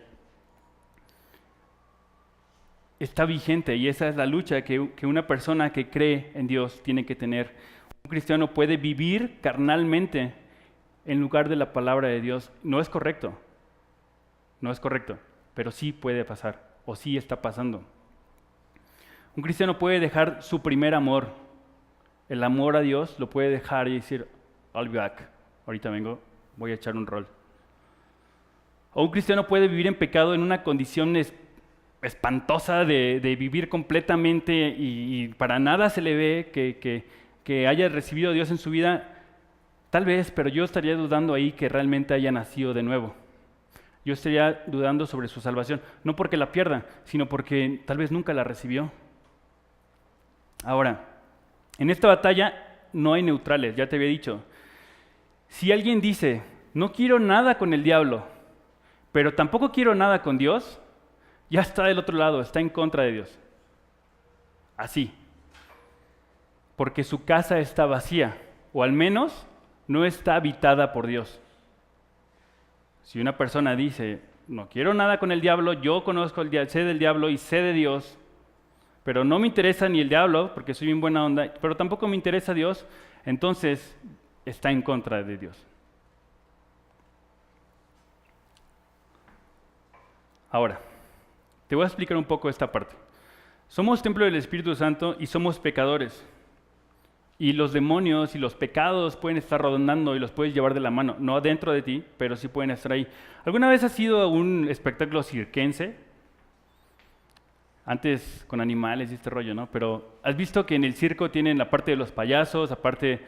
está vigente y esa es la lucha que una persona que cree en Dios tiene que tener. Un cristiano puede vivir carnalmente en lugar de la palabra de Dios. No es correcto. No es correcto. pero sí puede pasar, o sí está pasando. Un cristiano puede dejar su primer amor, el amor a Dios, lo puede dejar y decir, I'll be back, ahorita vengo, voy a echar un rol. O un cristiano puede vivir en pecado en una condición espantosa de vivir completamente y para nada se le ve que haya recibido a Dios en su vida, tal vez, pero yo estaría dudando ahí que realmente haya nacido de nuevo. Yo estaría dudando sobre su salvación, no porque la pierda, sino porque tal vez nunca la recibió. Ahora, en esta batalla no hay neutrales, ya te había dicho. Si alguien dice, no quiero nada con el diablo, pero tampoco quiero nada con Dios, ya está del otro lado, está en contra de Dios. Así. Porque su casa está vacía, o al menos no está habitada por Dios. Si una persona dice, no quiero nada con el diablo, yo conozco el diablo, sé del diablo y sé de Dios, pero no me interesa ni el diablo, porque soy bien buena onda, pero tampoco me interesa Dios, entonces está en contra de Dios. Ahora, te voy a explicar un poco esta parte. Somos templo del Espíritu Santo y somos pecadores. Y los demonios y los pecados pueden estar rondando y los puedes llevar de la mano. No dentro de ti, pero sí pueden estar ahí. ¿Alguna vez has ido a un espectáculo circense? Antes con animales y este rollo, ¿no? Pero has visto que en el circo tienen la parte de los payasos, aparte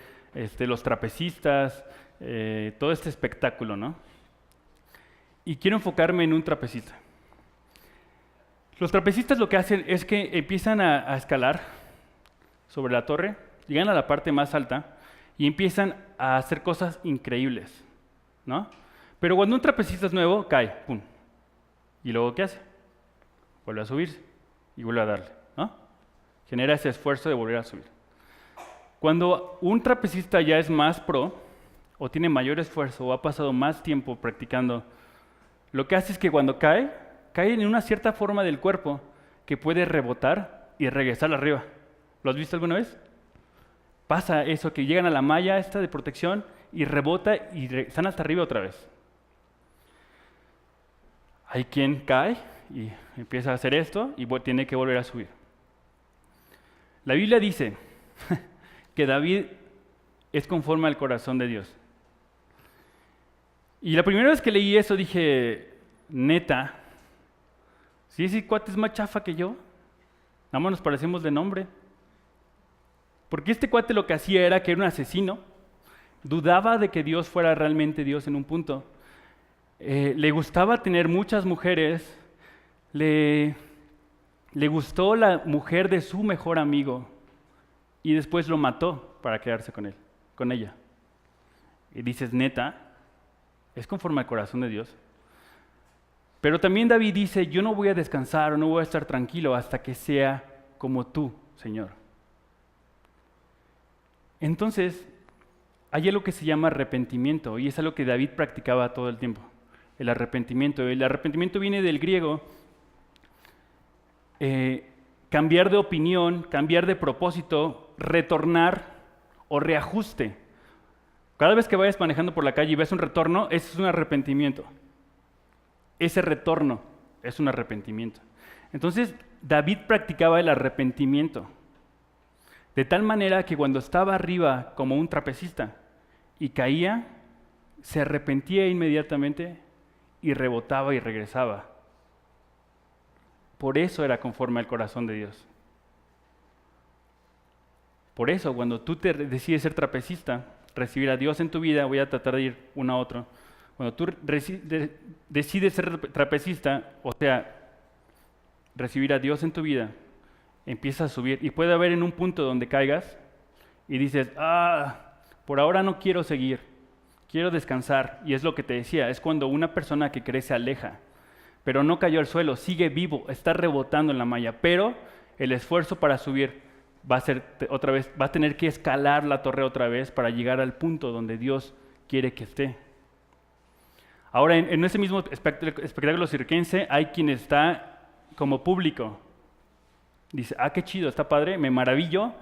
los trapecistas, todo este espectáculo, ¿no? Y quiero enfocarme en un trapecista. Los trapecistas lo que hacen es que empiezan a escalar sobre la torre, llegan a la parte más alta y empiezan a hacer cosas increíbles, ¿no? Pero cuando un trapecista es nuevo, cae, ¡pum! ¿Y luego qué hace? Vuelve a subirse y vuelve a darle, ¿no? Genera ese esfuerzo de volver a subir. Cuando un trapecista ya es más pro, o tiene mayor esfuerzo, o ha pasado más tiempo practicando, lo que hace es que cuando cae en una cierta forma del cuerpo que puede rebotar y regresar arriba. ¿Lo has visto alguna vez? Pasa eso, que llegan a la malla esta de protección y rebota y están hasta arriba otra vez. Hay quien cae y empieza a hacer esto y tiene que volver a subir. La Biblia dice que David es conforme al corazón de Dios. Y la primera vez que leí eso dije, neta, ¿sí ese cuate es más chafa que yo? Nada más nos parecemos de nombre. Porque este cuate lo que hacía era que era un asesino, dudaba de que Dios fuera realmente Dios en un punto. Le gustaba tener muchas mujeres, le gustó la mujer de su mejor amigo y después lo mató para quedarse con ella. Y dices, neta, ¿es conforme al corazón de Dios? Pero también David dice, yo no voy a descansar o no voy a estar tranquilo hasta que sea como tú, Señor. Entonces, hay algo que se llama arrepentimiento y es algo que David practicaba todo el tiempo. El arrepentimiento. El arrepentimiento viene del griego, cambiar de opinión, cambiar de propósito, retornar o reajuste. Cada vez que vayas manejando por la calle y ves un retorno, ese es un arrepentimiento. Ese retorno es un arrepentimiento. Entonces, David practicaba el arrepentimiento. De tal manera que cuando estaba arriba como un trapecista y caía, se arrepentía inmediatamente y rebotaba y regresaba. Por eso era conforme al corazón de Dios. Por eso, cuando tú decides ser trapecista, recibir a Dios en tu vida, voy a tratar de ir uno a otro. Cuando tú decides ser trapecista, o sea, recibir a Dios en tu vida, empiezas a subir. Y puede haber en un punto donde caigas y dices, por ahora no quiero seguir, quiero descansar. Y es lo que te decía, es cuando una persona que cree se aleja, pero no cayó al suelo, sigue vivo, está rebotando en la malla, pero el esfuerzo para subir va a ser otra vez, va a tener que escalar la torre otra vez para llegar al punto donde Dios quiere que esté. Ahora, en ese mismo espectáculo circense hay quien está como público. Dice, qué chido, está padre, me maravillo,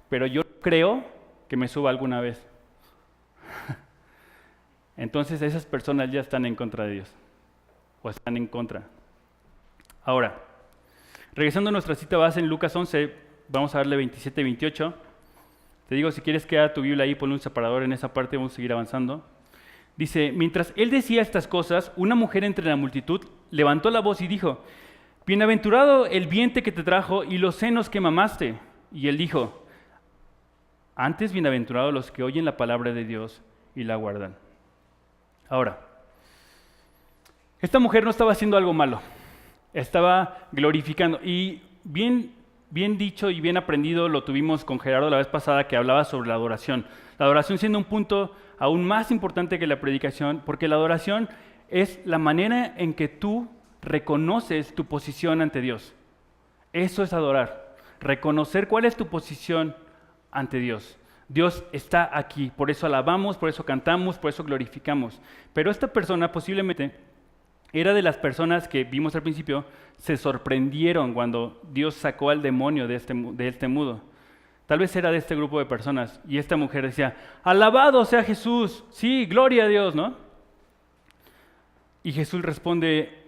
pero yo creo que me suba alguna vez. Entonces esas personas ya están en contra de Dios, o están en contra. Ahora, regresando a nuestra cita base en Lucas 11, vamos a darle 27 y 28. Te digo, si quieres quedar tu Biblia ahí, ponle un separador en esa parte, vamos a seguir avanzando. Dice, mientras él decía estas cosas, una mujer entre la multitud levantó la voz y dijo, bienaventurado el vientre que te trajo y los senos que mamaste. Y él dijo, antes bienaventurados los que oyen la palabra de Dios y la guardan. Ahora, esta mujer no estaba haciendo algo malo, estaba glorificando. Y bien dicho y bien aprendido lo tuvimos con Gerardo la vez pasada, que hablaba sobre la adoración. La adoración siendo un punto aún más importante que la predicación, porque la adoración es la manera en que tú reconoces tu posición ante Dios. Eso es adorar, reconocer cuál es tu posición ante Dios. Dios está aquí, por eso alabamos, por eso cantamos, por eso glorificamos. Pero esta persona posiblemente era de las personas que vimos al principio, se sorprendieron cuando Dios sacó al demonio de este mudo. Tal vez era de este grupo de personas. Y esta mujer decía, alabado sea Jesús, sí, gloria a Dios, ¿no? Y Jesús responde,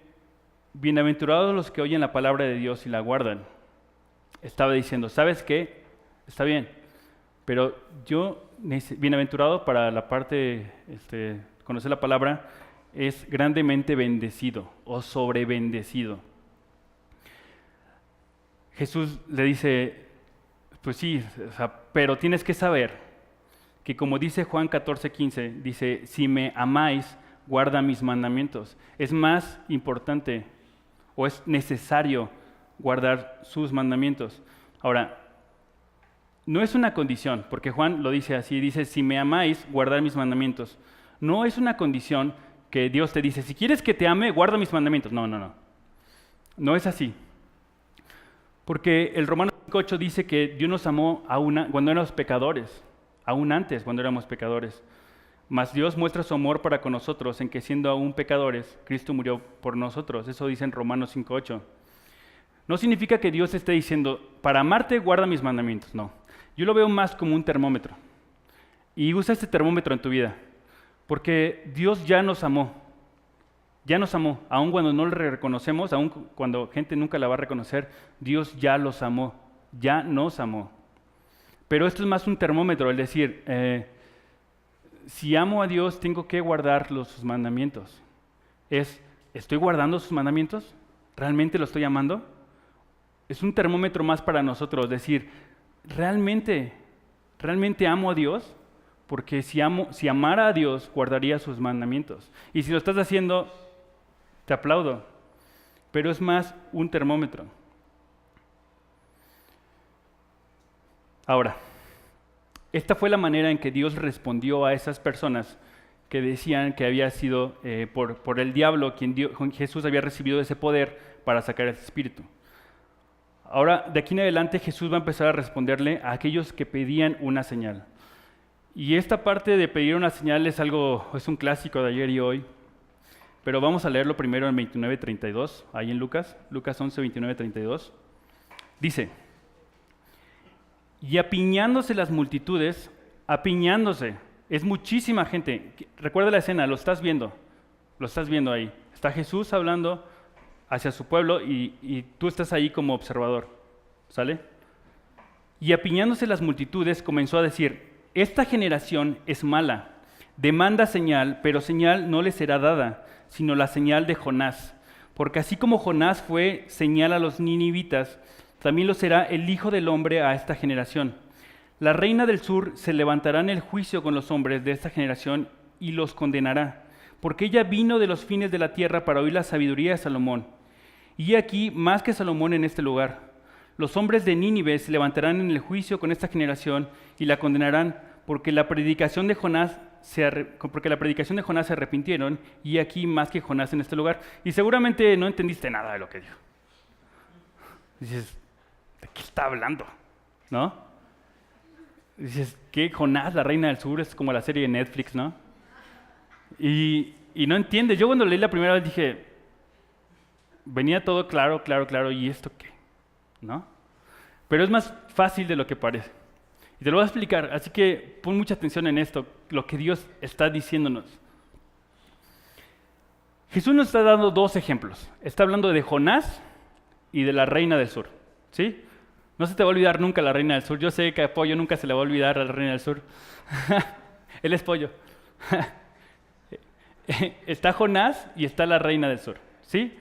bienaventurados los que oyen la palabra de Dios y la guardan. Estaba diciendo, ¿sabes qué? Está bien, pero bienaventurado para la parte, conocer la palabra, es grandemente bendecido o sobrebendecido. Jesús le dice, pues sí, pero tienes que saber que como dice Juan 14:15, dice, si me amáis, guarda mis mandamientos. Es más importante o es necesario guardar sus mandamientos. Ahora, no es una condición, porque Juan lo dice así, dice, si me amáis, guardar mis mandamientos. No es una condición que Dios te dice, si quieres que te ame, guarda mis mandamientos. No. No es así. Porque el Romanos 5:8 dice que Dios nos amó cuando éramos pecadores, aún antes cuando éramos pecadores. Mas Dios muestra su amor para con nosotros en que siendo aún pecadores, Cristo murió por nosotros. Eso dice en Romanos 5:8. No significa que Dios esté diciendo, para amarte guarda mis mandamientos. No. Yo lo veo más como un termómetro. Y usa este termómetro en tu vida. Porque Dios ya nos amó, aun cuando no lo reconocemos, aun cuando gente nunca la va a reconocer, Dios ya los amó, ya nos amó. Pero esto es más un termómetro, es decir, si amo a Dios tengo que guardar sus mandamientos. ¿Estoy guardando sus mandamientos? ¿Realmente lo estoy amando? Es un termómetro más para nosotros, decir, ¿realmente amo a Dios? Porque si amara a Dios, guardaría sus mandamientos. Y si lo estás haciendo, te aplaudo. Pero es más un termómetro. Ahora, esta fue la manera en que Dios respondió a esas personas que decían que había sido por el diablo quien Jesús había recibido ese poder para sacar ese espíritu. Ahora, de aquí en adelante, Jesús va a empezar a responderle a aquellos que pedían una señal. Y esta parte de pedir una señal es un clásico de ayer y hoy, pero vamos a leerlo primero en 29:32, ahí en Lucas 11, 29:32. Dice, y apiñándose las multitudes, es muchísima gente. Recuerda la escena, lo estás viendo ahí. Está Jesús hablando hacia su pueblo y tú estás ahí como observador, ¿sale? Y apiñándose las multitudes comenzó a decir, esta generación es mala, demanda señal, pero señal no le será dada, sino la señal de Jonás. Porque así como Jonás fue señal a los ninivitas, también lo será el Hijo del Hombre a esta generación. La reina del sur se levantará en el juicio con los hombres de esta generación y los condenará, porque ella vino de los fines de la tierra para oír la sabiduría de Salomón. Y aquí más que Salomón en este lugar. Los hombres de Nínive se levantarán en el juicio con esta generación y la condenarán, porque la predicación de Jonás se arrepintieron, y aquí más que Jonás en este lugar. Y seguramente no entendiste nada de lo que dijo. Dices, ¿de qué está hablando? ¿No? Dices, ¿qué? Jonás, la reina del sur, es como la serie de Netflix, ¿no? Y no entiendes. Yo cuando leí la primera vez dije, venía todo claro, ¿y esto qué? ¿No? Pero es más fácil de lo que parece. Y te lo voy a explicar, así que pon mucha atención en esto, lo que Dios está diciéndonos. Jesús nos está dando dos ejemplos. Está hablando de Jonás y de la reina del sur, ¿sí? No se te va a olvidar nunca la reina del sur. Yo sé que a Pollo nunca se le va a olvidar a la reina del sur. Él es Pollo. Está Jonás y está la reina del sur, ¿sí?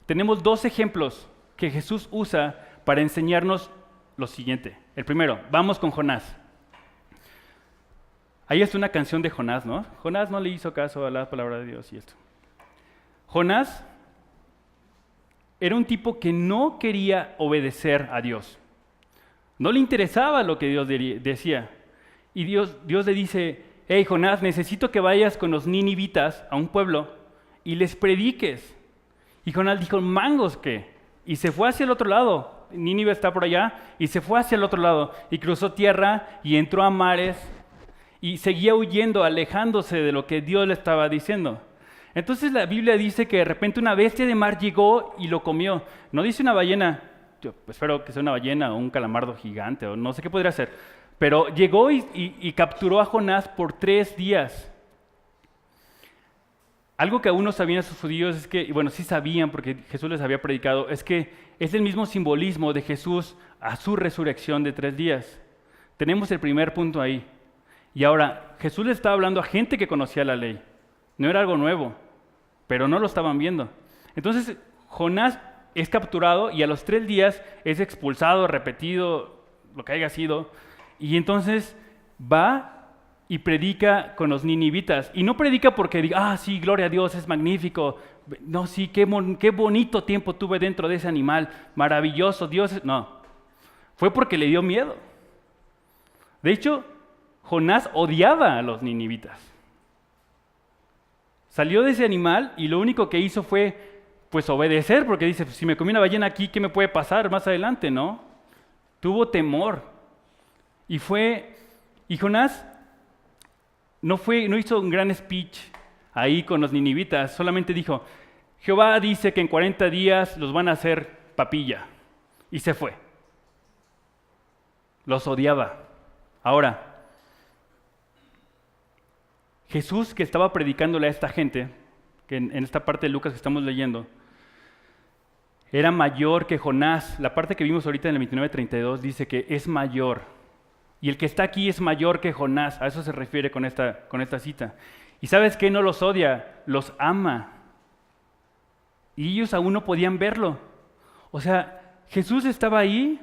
Tenemos dos ejemplos que Jesús usa para enseñarnos lo siguiente. El primero, vamos con Jonás. Ahí está una canción de Jonás, ¿no? Jonás no le hizo caso a la palabra de Dios y esto. Jonás era un tipo que no quería obedecer a Dios. No le interesaba lo que Dios decía. Y Dios le dice, hey Jonás, necesito que vayas con los ninivitas a un pueblo y les prediques. Y Jonás dijo, mangos, ¿qué? Y se fue hacia el otro lado. Nínive está por allá y se fue hacia el otro lado y cruzó tierra y entró a mares y seguía huyendo, alejándose de lo que Dios le estaba diciendo. Entonces la Biblia dice que de repente una bestia de mar llegó y lo comió. No dice una ballena, yo espero que sea una ballena o un calamardo gigante o no sé qué podría ser, pero llegó y capturó a Jonás por 3 días. Algo que aún no sabían esos judíos es que, y bueno, sí sabían porque Jesús les había predicado, es que es el mismo simbolismo de Jesús a su resurrección de 3 días. Tenemos el primer punto ahí. Y ahora, Jesús le estaba hablando a gente que conocía la ley. No era algo nuevo, pero no lo estaban viendo. Entonces, Jonás es capturado y a los 3 días es expulsado, repetido, lo que haya sido. Y entonces va y predica con los ninivitas. Y no predica porque diga, sí, gloria a Dios, es magnífico. No, sí, qué bonito tiempo tuve dentro de ese animal, maravilloso, Dios. No, fue porque le dio miedo. De hecho, Jonás odiaba a los ninivitas. Salió de ese animal y lo único que hizo fue, pues, obedecer, porque dice, si me comí una ballena aquí, ¿qué me puede pasar más adelante, no? Tuvo temor. Y Jonás no hizo un gran speech ahí con los ninivitas, solamente dijo, Jehová dice que en 40 días los van a hacer papilla. Y se fue. Los odiaba. Ahora, Jesús que estaba predicándole a esta gente, que en esta parte de Lucas que estamos leyendo, era mayor que Jonás. La parte que vimos ahorita en el 29:32 dice que es mayor. Y el que está aquí es mayor que Jonás. A eso se refiere con esta cita. ¿Y sabes qué? No los odia, los ama. Y ellos aún no podían verlo. O sea, Jesús estaba ahí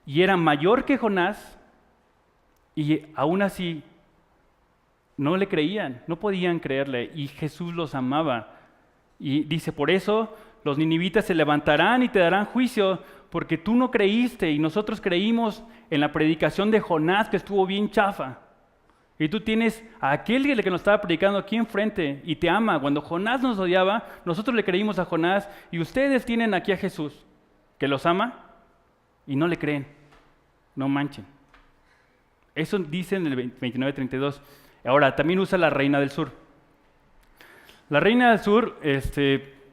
y era mayor que Jonás y aún así no le creían, no podían creerle y Jesús los amaba. Y dice, por eso los ninivitas se levantarán y te darán juicio porque tú no creíste y nosotros creímos en la predicación de Jonás que estuvo bien chafa. Y tú tienes a aquel que nos estaba predicando aquí enfrente y te ama. Cuando Jonás nos odiaba, nosotros le creímos a Jonás y ustedes tienen aquí a Jesús que los ama y no le creen. No manchen. Eso dice en el 29:32. Ahora, también usa la reina del sur. La reina del sur,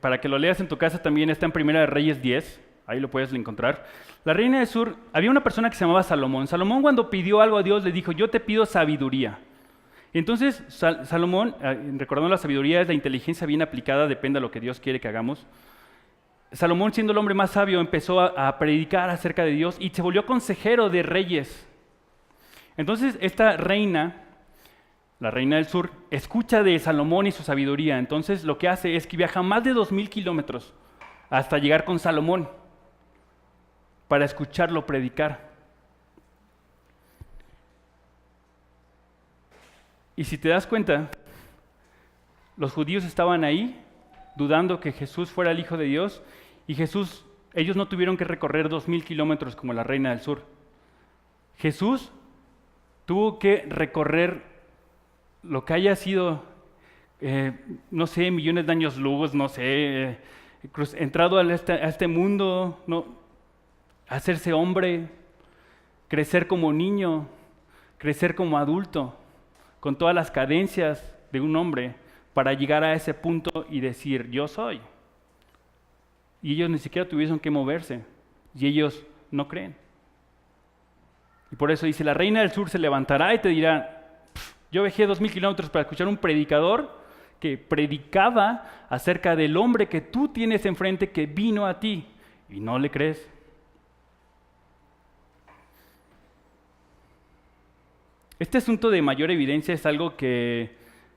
para que lo leas en tu casa también está en Primera de Reyes 10, ahí lo puedes encontrar. La reina del sur, había una persona que se llamaba Salomón. Salomón cuando pidió algo a Dios le dijo, yo te pido sabiduría. Y entonces Salomón, recordando la sabiduría es la inteligencia bien aplicada, depende de lo que Dios quiere que hagamos. Salomón, siendo el hombre más sabio, empezó a predicar acerca de Dios y se volvió consejero de reyes. Entonces esta reina, la reina del sur, escucha de Salomón y su sabiduría. Entonces lo que hace es que viaja más de 2000 kilómetros hasta llegar con Salomón para escucharlo predicar. Y si te das cuenta, los judíos estaban ahí dudando que Jesús fuera el Hijo de Dios y ellos no tuvieron que recorrer 2000 kilómetros como la reina del sur. Jesús tuvo que recorrer lo que haya sido, no sé, millones de años luz, no sé, entrado a este mundo, hacerse hombre, crecer como niño, crecer como adulto, con todas las cadencias de un hombre, para llegar a ese punto y decir, yo soy. Y ellos ni siquiera tuvieron que moverse, y ellos no creen. Y por eso dice, la reina del sur se levantará y te dirá, yo viajé 2000 kilómetros para escuchar un predicador que predicaba acerca del hombre que tú tienes enfrente que vino a ti. y no le crees. Este asunto de mayor evidencia es algo que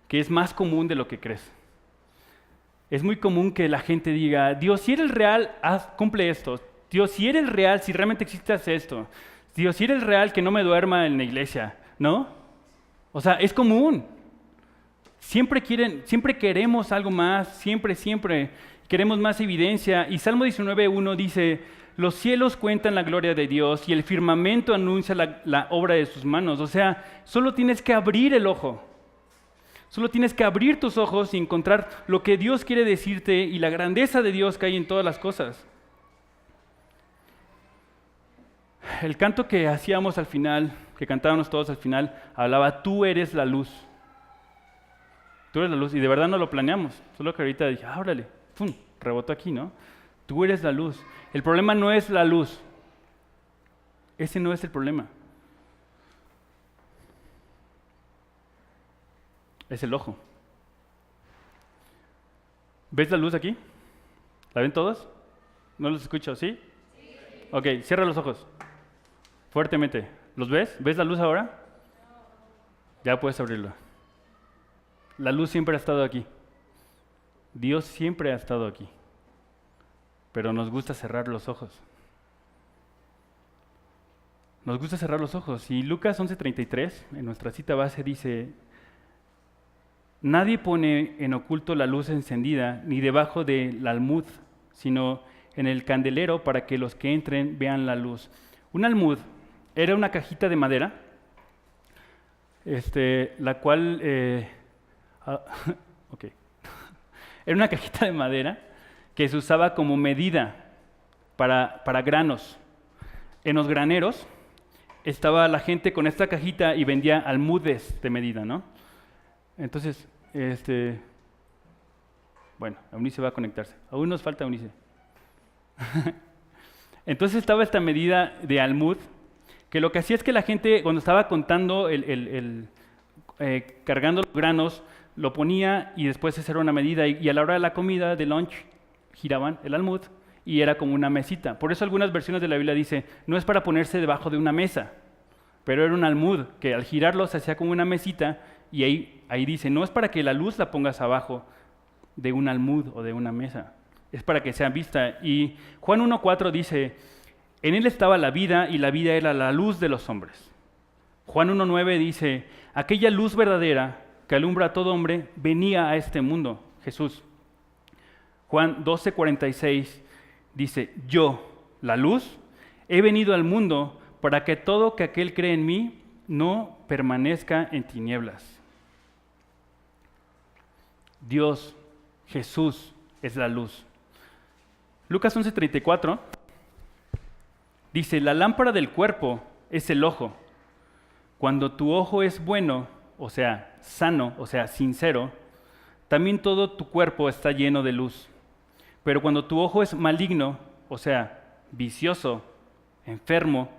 es más común de lo que crees. Es muy común que la gente diga, Dios, si eres real, cumple esto. Dios, si eres real, si realmente existe, haz esto. Dios, si eres real, que no me duerma en la iglesia, ¿no? O sea, es común. Siempre queremos algo más, siempre queremos más evidencia. Y Salmo 19:1 dice, los cielos cuentan la gloria de Dios y el firmamento anuncia la obra de sus manos. O sea, solo tienes que abrir el ojo. Solo tienes que abrir tus ojos y encontrar lo que Dios quiere decirte y la grandeza de Dios que hay en todas las cosas. El canto que hacíamos al final, que cantábamos todos al final, hablaba, tú eres la luz. Tú eres la luz. Y de verdad no lo planeamos. Solo que ahorita dije, órale, ¡pum!, rebotó aquí, ¿no? Tú eres la luz. El problema no es la luz. Ese no es el problema. Es el ojo. ¿Ves la luz aquí? ¿La ven todos? ¿No los escucho? ¿Sí? Sí. Ok, cierra los ojos. Fuertemente. ¿Los ves? ¿Ves la luz ahora? No. Ya puedes abrirlo. La luz siempre ha estado aquí. Dios siempre ha estado aquí. Pero nos gusta cerrar los ojos. Nos gusta cerrar los ojos. Y Lucas 11:33, en nuestra cita base, dice, nadie pone en oculto la luz encendida, ni debajo del almud, sino en el candelero para que los que entren vean la luz. Un almud era una cajita de madera, la cual... okay. Era una cajita de madera que se usaba como medida para granos. En los graneros estaba la gente con esta cajita y vendía almudes de medida, ¿no? Entonces, bueno, Eunice va a conectarse. Aún nos falta Eunice. Entonces estaba esta medida de almud, que lo que hacía es que la gente, cuando estaba contando, cargando los granos, lo ponía y después esa era una medida. Y a la hora de la comida, de lunch, giraban el almud y era como una mesita. Por eso algunas versiones de la Biblia dice, no es para ponerse debajo de una mesa, pero era un almud que al girarlo se hacía como una mesita y ahí dice, no es para que la luz la pongas abajo de un almud o de una mesa, es para que sea vista. Y Juan 1:4 dice, en él estaba la vida y la vida era la luz de los hombres. Juan 1:9 dice, aquella luz verdadera que alumbra a todo hombre venía a este mundo, Jesús. Juan 12:46 dice, yo, la luz, he venido al mundo para que todo aquel cree en mí no permanezca en tinieblas. Dios, Jesús, es la luz. Lucas 11:34 dice, la lámpara del cuerpo es el ojo. Cuando tu ojo es bueno, o sea, sano, o sea, sincero, también todo tu cuerpo está lleno de luz. Pero cuando tu ojo es maligno, o sea, vicioso, enfermo,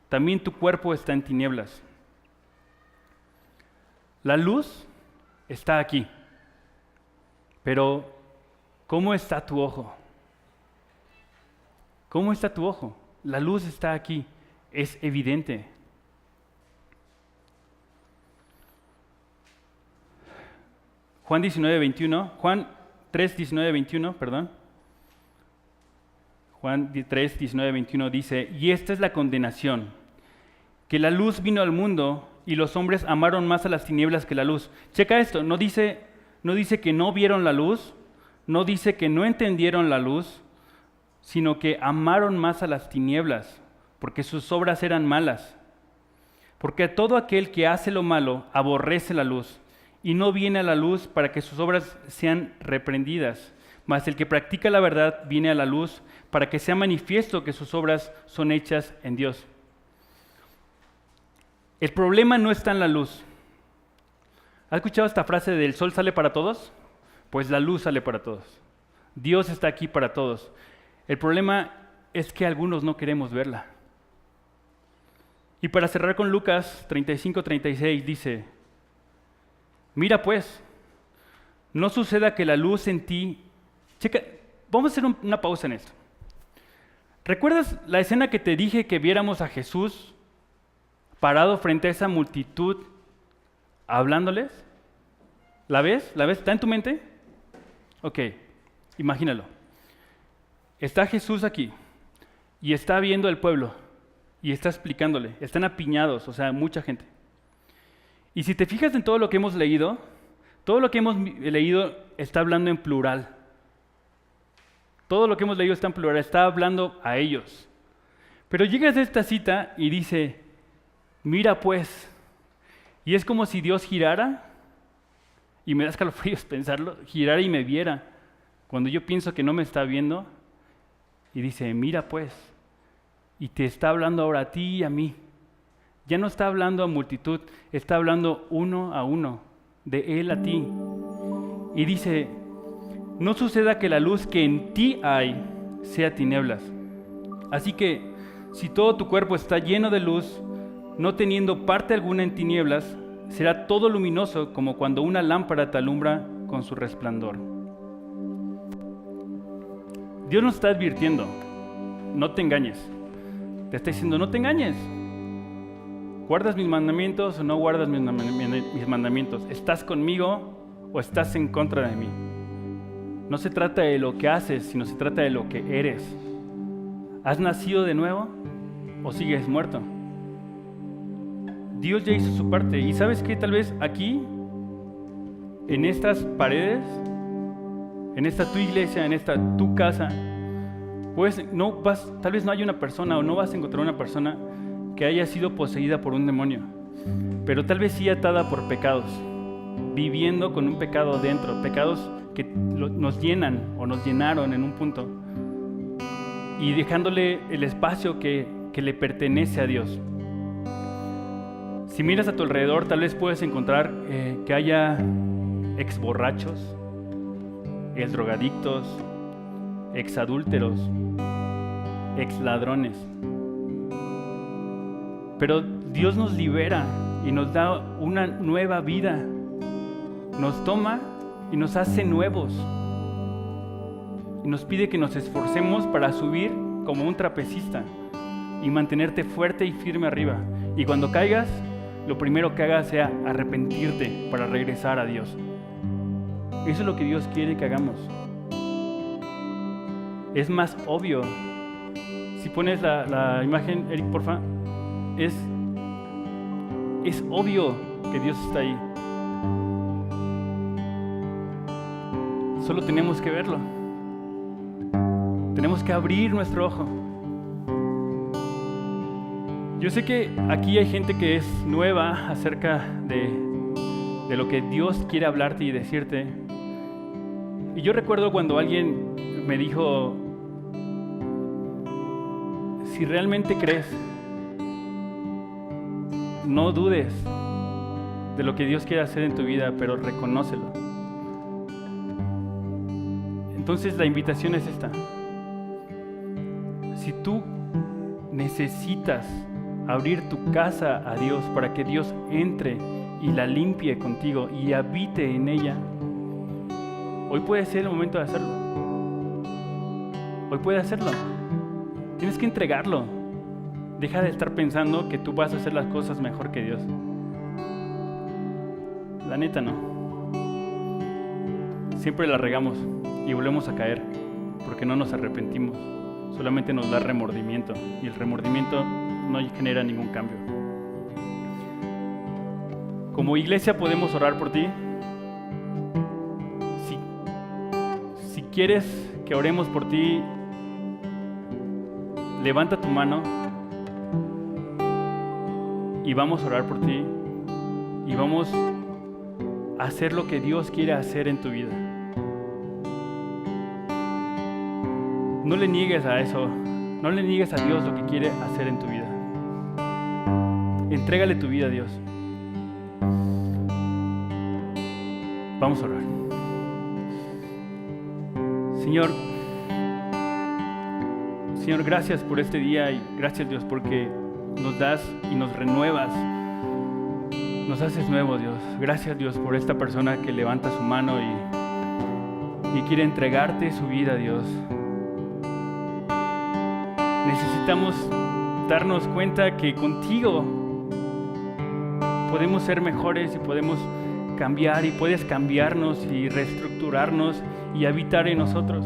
también tu cuerpo está en tinieblas. La luz está aquí, pero ¿cómo está tu ojo? ¿Cómo está tu ojo? La luz está aquí, es evidente. Juan 3:19-21, perdón. Juan 3:19-21 dice, y esta es la condenación, que la luz vino al mundo y los hombres amaron más a las tinieblas que la luz. Checa esto, no dice que no vieron la luz, no dice que no entendieron la luz, sino que amaron más a las tinieblas, porque sus obras eran malas. Porque todo aquel que hace lo malo aborrece la luz, y no viene a la luz para que sus obras sean reprendidas. Mas el que practica la verdad viene a la luz para que sea manifiesto que sus obras son hechas en Dios. El problema no está en la luz. ¿Has escuchado esta frase de ¿el sol sale para todos? Pues la luz sale para todos. Dios está aquí para todos. El problema es que algunos no queremos verla. Y para cerrar con Lucas 35:36 dice, mira pues, no suceda que la luz en ti... Checa, vamos a hacer una pausa en esto. ¿Recuerdas la escena que te dije que viéramos a Jesús parado frente a esa multitud hablándoles? ¿La ves? ¿La ves? ¿Está en tu mente? Ok, imagínalo. Está Jesús aquí y está viendo al pueblo y está explicándole. Están apiñados, o sea, mucha gente. Y si te fijas en todo lo que hemos leído, todo lo que hemos leído está hablando en plural. Todo lo que hemos leído está en plural, está hablando a ellos. Pero llegas a esta cita y dice, mira pues, y es como si Dios girara, y me da escalofríos pensarlo, girara y me viera, cuando yo pienso que no me está viendo, y dice, mira pues, y te está hablando ahora a ti y a mí. Ya no está hablando a multitud, está hablando uno a uno, de Él a ti. Y dice, no suceda que la luz que en ti hay sea tinieblas. Así que, si todo tu cuerpo está lleno de luz, no teniendo parte alguna en tinieblas, será todo luminoso como cuando una lámpara te alumbra con su resplandor. Dios nos está advirtiendo, no te engañes. Te está diciendo, no te engañes. ¿Guardas mis mandamientos o no guardas mis mandamientos? ¿Estás conmigo o estás en contra de mí? No se trata de lo que haces, sino se trata de lo que eres. ¿Has nacido de nuevo o sigues muerto? Dios ya hizo su parte. Y ¿sabes qué? Tal vez aquí, en estas paredes, en esta tu iglesia, en esta tu casa, pues tal vez no hay una persona o no vas a encontrar una persona que haya sido poseída por un demonio, pero tal vez sí atada por pecados, viviendo con un pecado dentro, pecados que nos llenan o nos llenaron en un punto y dejándole el espacio que le pertenece a Dios. Si miras a tu alrededor, tal vez puedes encontrar que haya ex borrachos, ex drogadictos, ex adúlteros, ex ladrones. Pero Dios nos libera y nos da una nueva vida. Nos toma y nos hace nuevos. Y nos pide que nos esforcemos para subir como un trapecista y mantenerte fuerte y firme arriba. Y cuando caigas, lo primero que hagas sea arrepentirte para regresar a Dios. Eso es lo que Dios quiere que hagamos. Es más obvio. Si pones la imagen, Eric, porfa. Es obvio que Dios está ahí. Solo tenemos que verlo. Tenemos que abrir nuestro ojo. Yo sé que aquí hay gente que es nueva acerca de lo que Dios quiere hablarte y decirte. Y yo recuerdo cuando alguien me dijo, si realmente crees, no dudes de lo que Dios quiere hacer en tu vida, pero reconócelo. Entonces la invitación es esta. Si tú necesitas abrir tu casa a Dios para que Dios entre y la limpie contigo y habite en ella, hoy puede ser el momento de hacerlo. Hoy puede hacerlo. Tienes que entregarlo. Deja de estar pensando que tú vas a hacer las cosas mejor que Dios. La neta no. Siempre la regamos y volvemos a caer porque no nos arrepentimos. Solamente nos da remordimiento y el remordimiento no genera ningún cambio. Como iglesia podemos orar por ti. Si quieres que oremos por ti, levanta tu mano y vamos a orar por ti y vamos a hacer lo que Dios quiere hacer en tu vida. No le niegues a eso, no le niegues a Dios lo que quiere hacer en tu vida. Entrégale tu vida a Dios. Vamos a orar. Señor, gracias por este día y gracias, Dios, porque nos das y nos renuevas. Nos haces nuevos, Dios. Gracias, Dios, por esta persona que levanta su mano y quiere entregarte su vida, Dios. Necesitamos darnos cuenta que contigo podemos ser mejores y podemos cambiar y puedes cambiarnos y reestructurarnos y habitar en nosotros.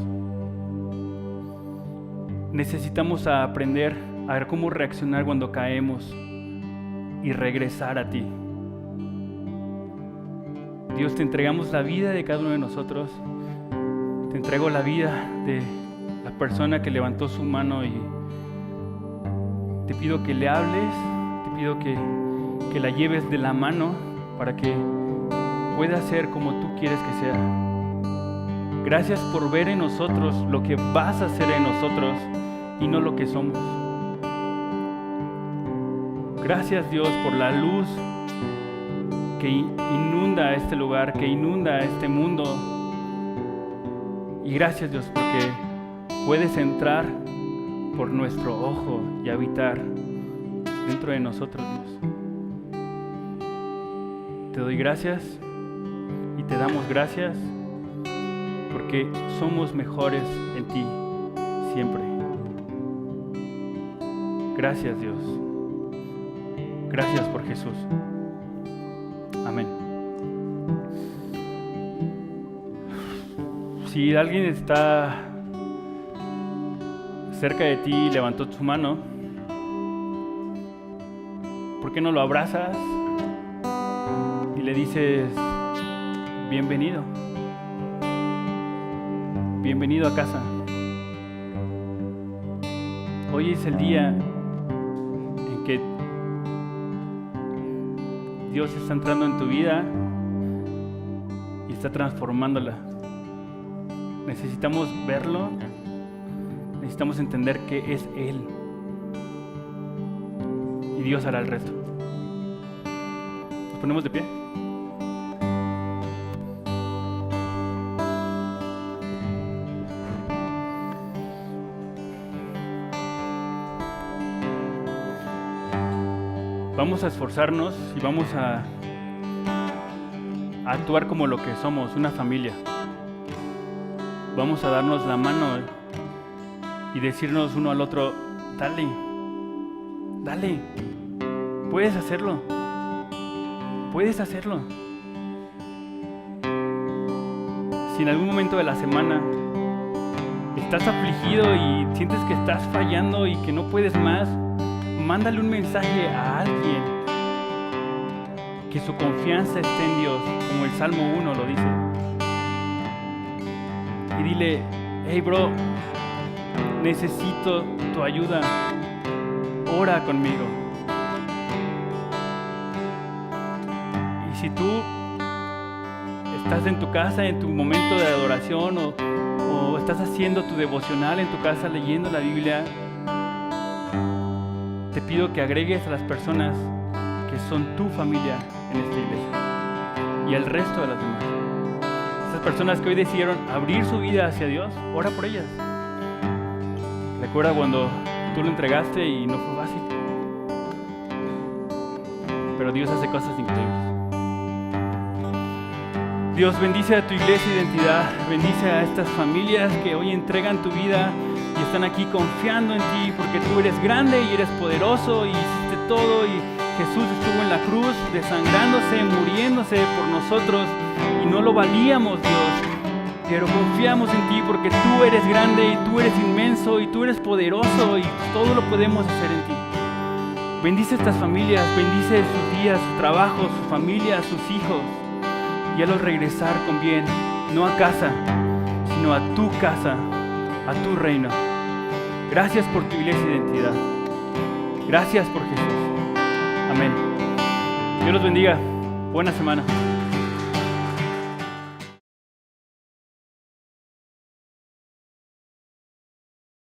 Necesitamos aprender a ver cómo reaccionar cuando caemos y regresar a ti. Dios, te entregamos la vida de cada uno de nosotros. Te entrego la vida de la persona que levantó su mano y te pido que le hables, te pido que la lleves de la mano para que pueda ser como tú quieres que sea. Gracias por ver en nosotros lo que vas a hacer en nosotros y no lo que somos. Gracias, Dios, por la luz que inunda este lugar, que inunda este mundo. Y gracias, Dios, porque puedes entrar por nuestro ojo y habitar dentro de nosotros, Dios. Te doy gracias y te damos gracias porque somos mejores en ti siempre. Gracias, Dios. Gracias por Jesús. Amén. Si alguien está cerca de ti y levantó su mano, ¿por qué no lo abrazas y le dices, bienvenido? Bienvenido a casa. Hoy es el día en que Dios está entrando en tu vida y está transformándola. Necesitamos verlo, necesitamos entender que es Él. Y Dios hará el resto. Nos ponemos de pie. Vamos a esforzarnos y vamos a actuar como lo que somos, una familia. Vamos a darnos la mano y decirnos uno al otro, dale, dale, puedes hacerlo, puedes hacerlo. Si en algún momento de la semana estás afligido y sientes que estás fallando y que no puedes más, mándale un mensaje a alguien que su confianza esté en Dios, como el Salmo 1 lo dice. Y dile, hey bro, necesito tu ayuda, ora conmigo. Y si tú estás en tu casa, en tu momento de adoración o estás haciendo tu devocional en tu casa leyendo la Biblia, te pido que agregues a las personas que son tu familia en esta iglesia y al resto de las demás. Esas personas que hoy decidieron abrir su vida hacia Dios, ora por ellas. Recuerda cuando tú lo entregaste y no fue fácil. Pero Dios hace cosas increíbles. Dios, bendice a tu iglesia Identidad, bendice a estas familias que hoy entregan tu vida y están aquí confiando en ti porque tú eres grande y eres poderoso y hiciste todo y Jesús estuvo en la cruz desangrándose, muriéndose por nosotros y no lo valíamos, Dios, pero confiamos en ti porque tú eres grande y tú eres inmenso y tú eres poderoso y todo lo podemos hacer en ti. Bendice a estas familias, bendice sus días, su trabajo, su familia, sus hijos y hazlos regresar con bien, no a casa, sino a tu casa, a tu reino. Gracias por tu iglesia Identidad. Gracias por Jesús. Amén. Dios los bendiga. Buena semana.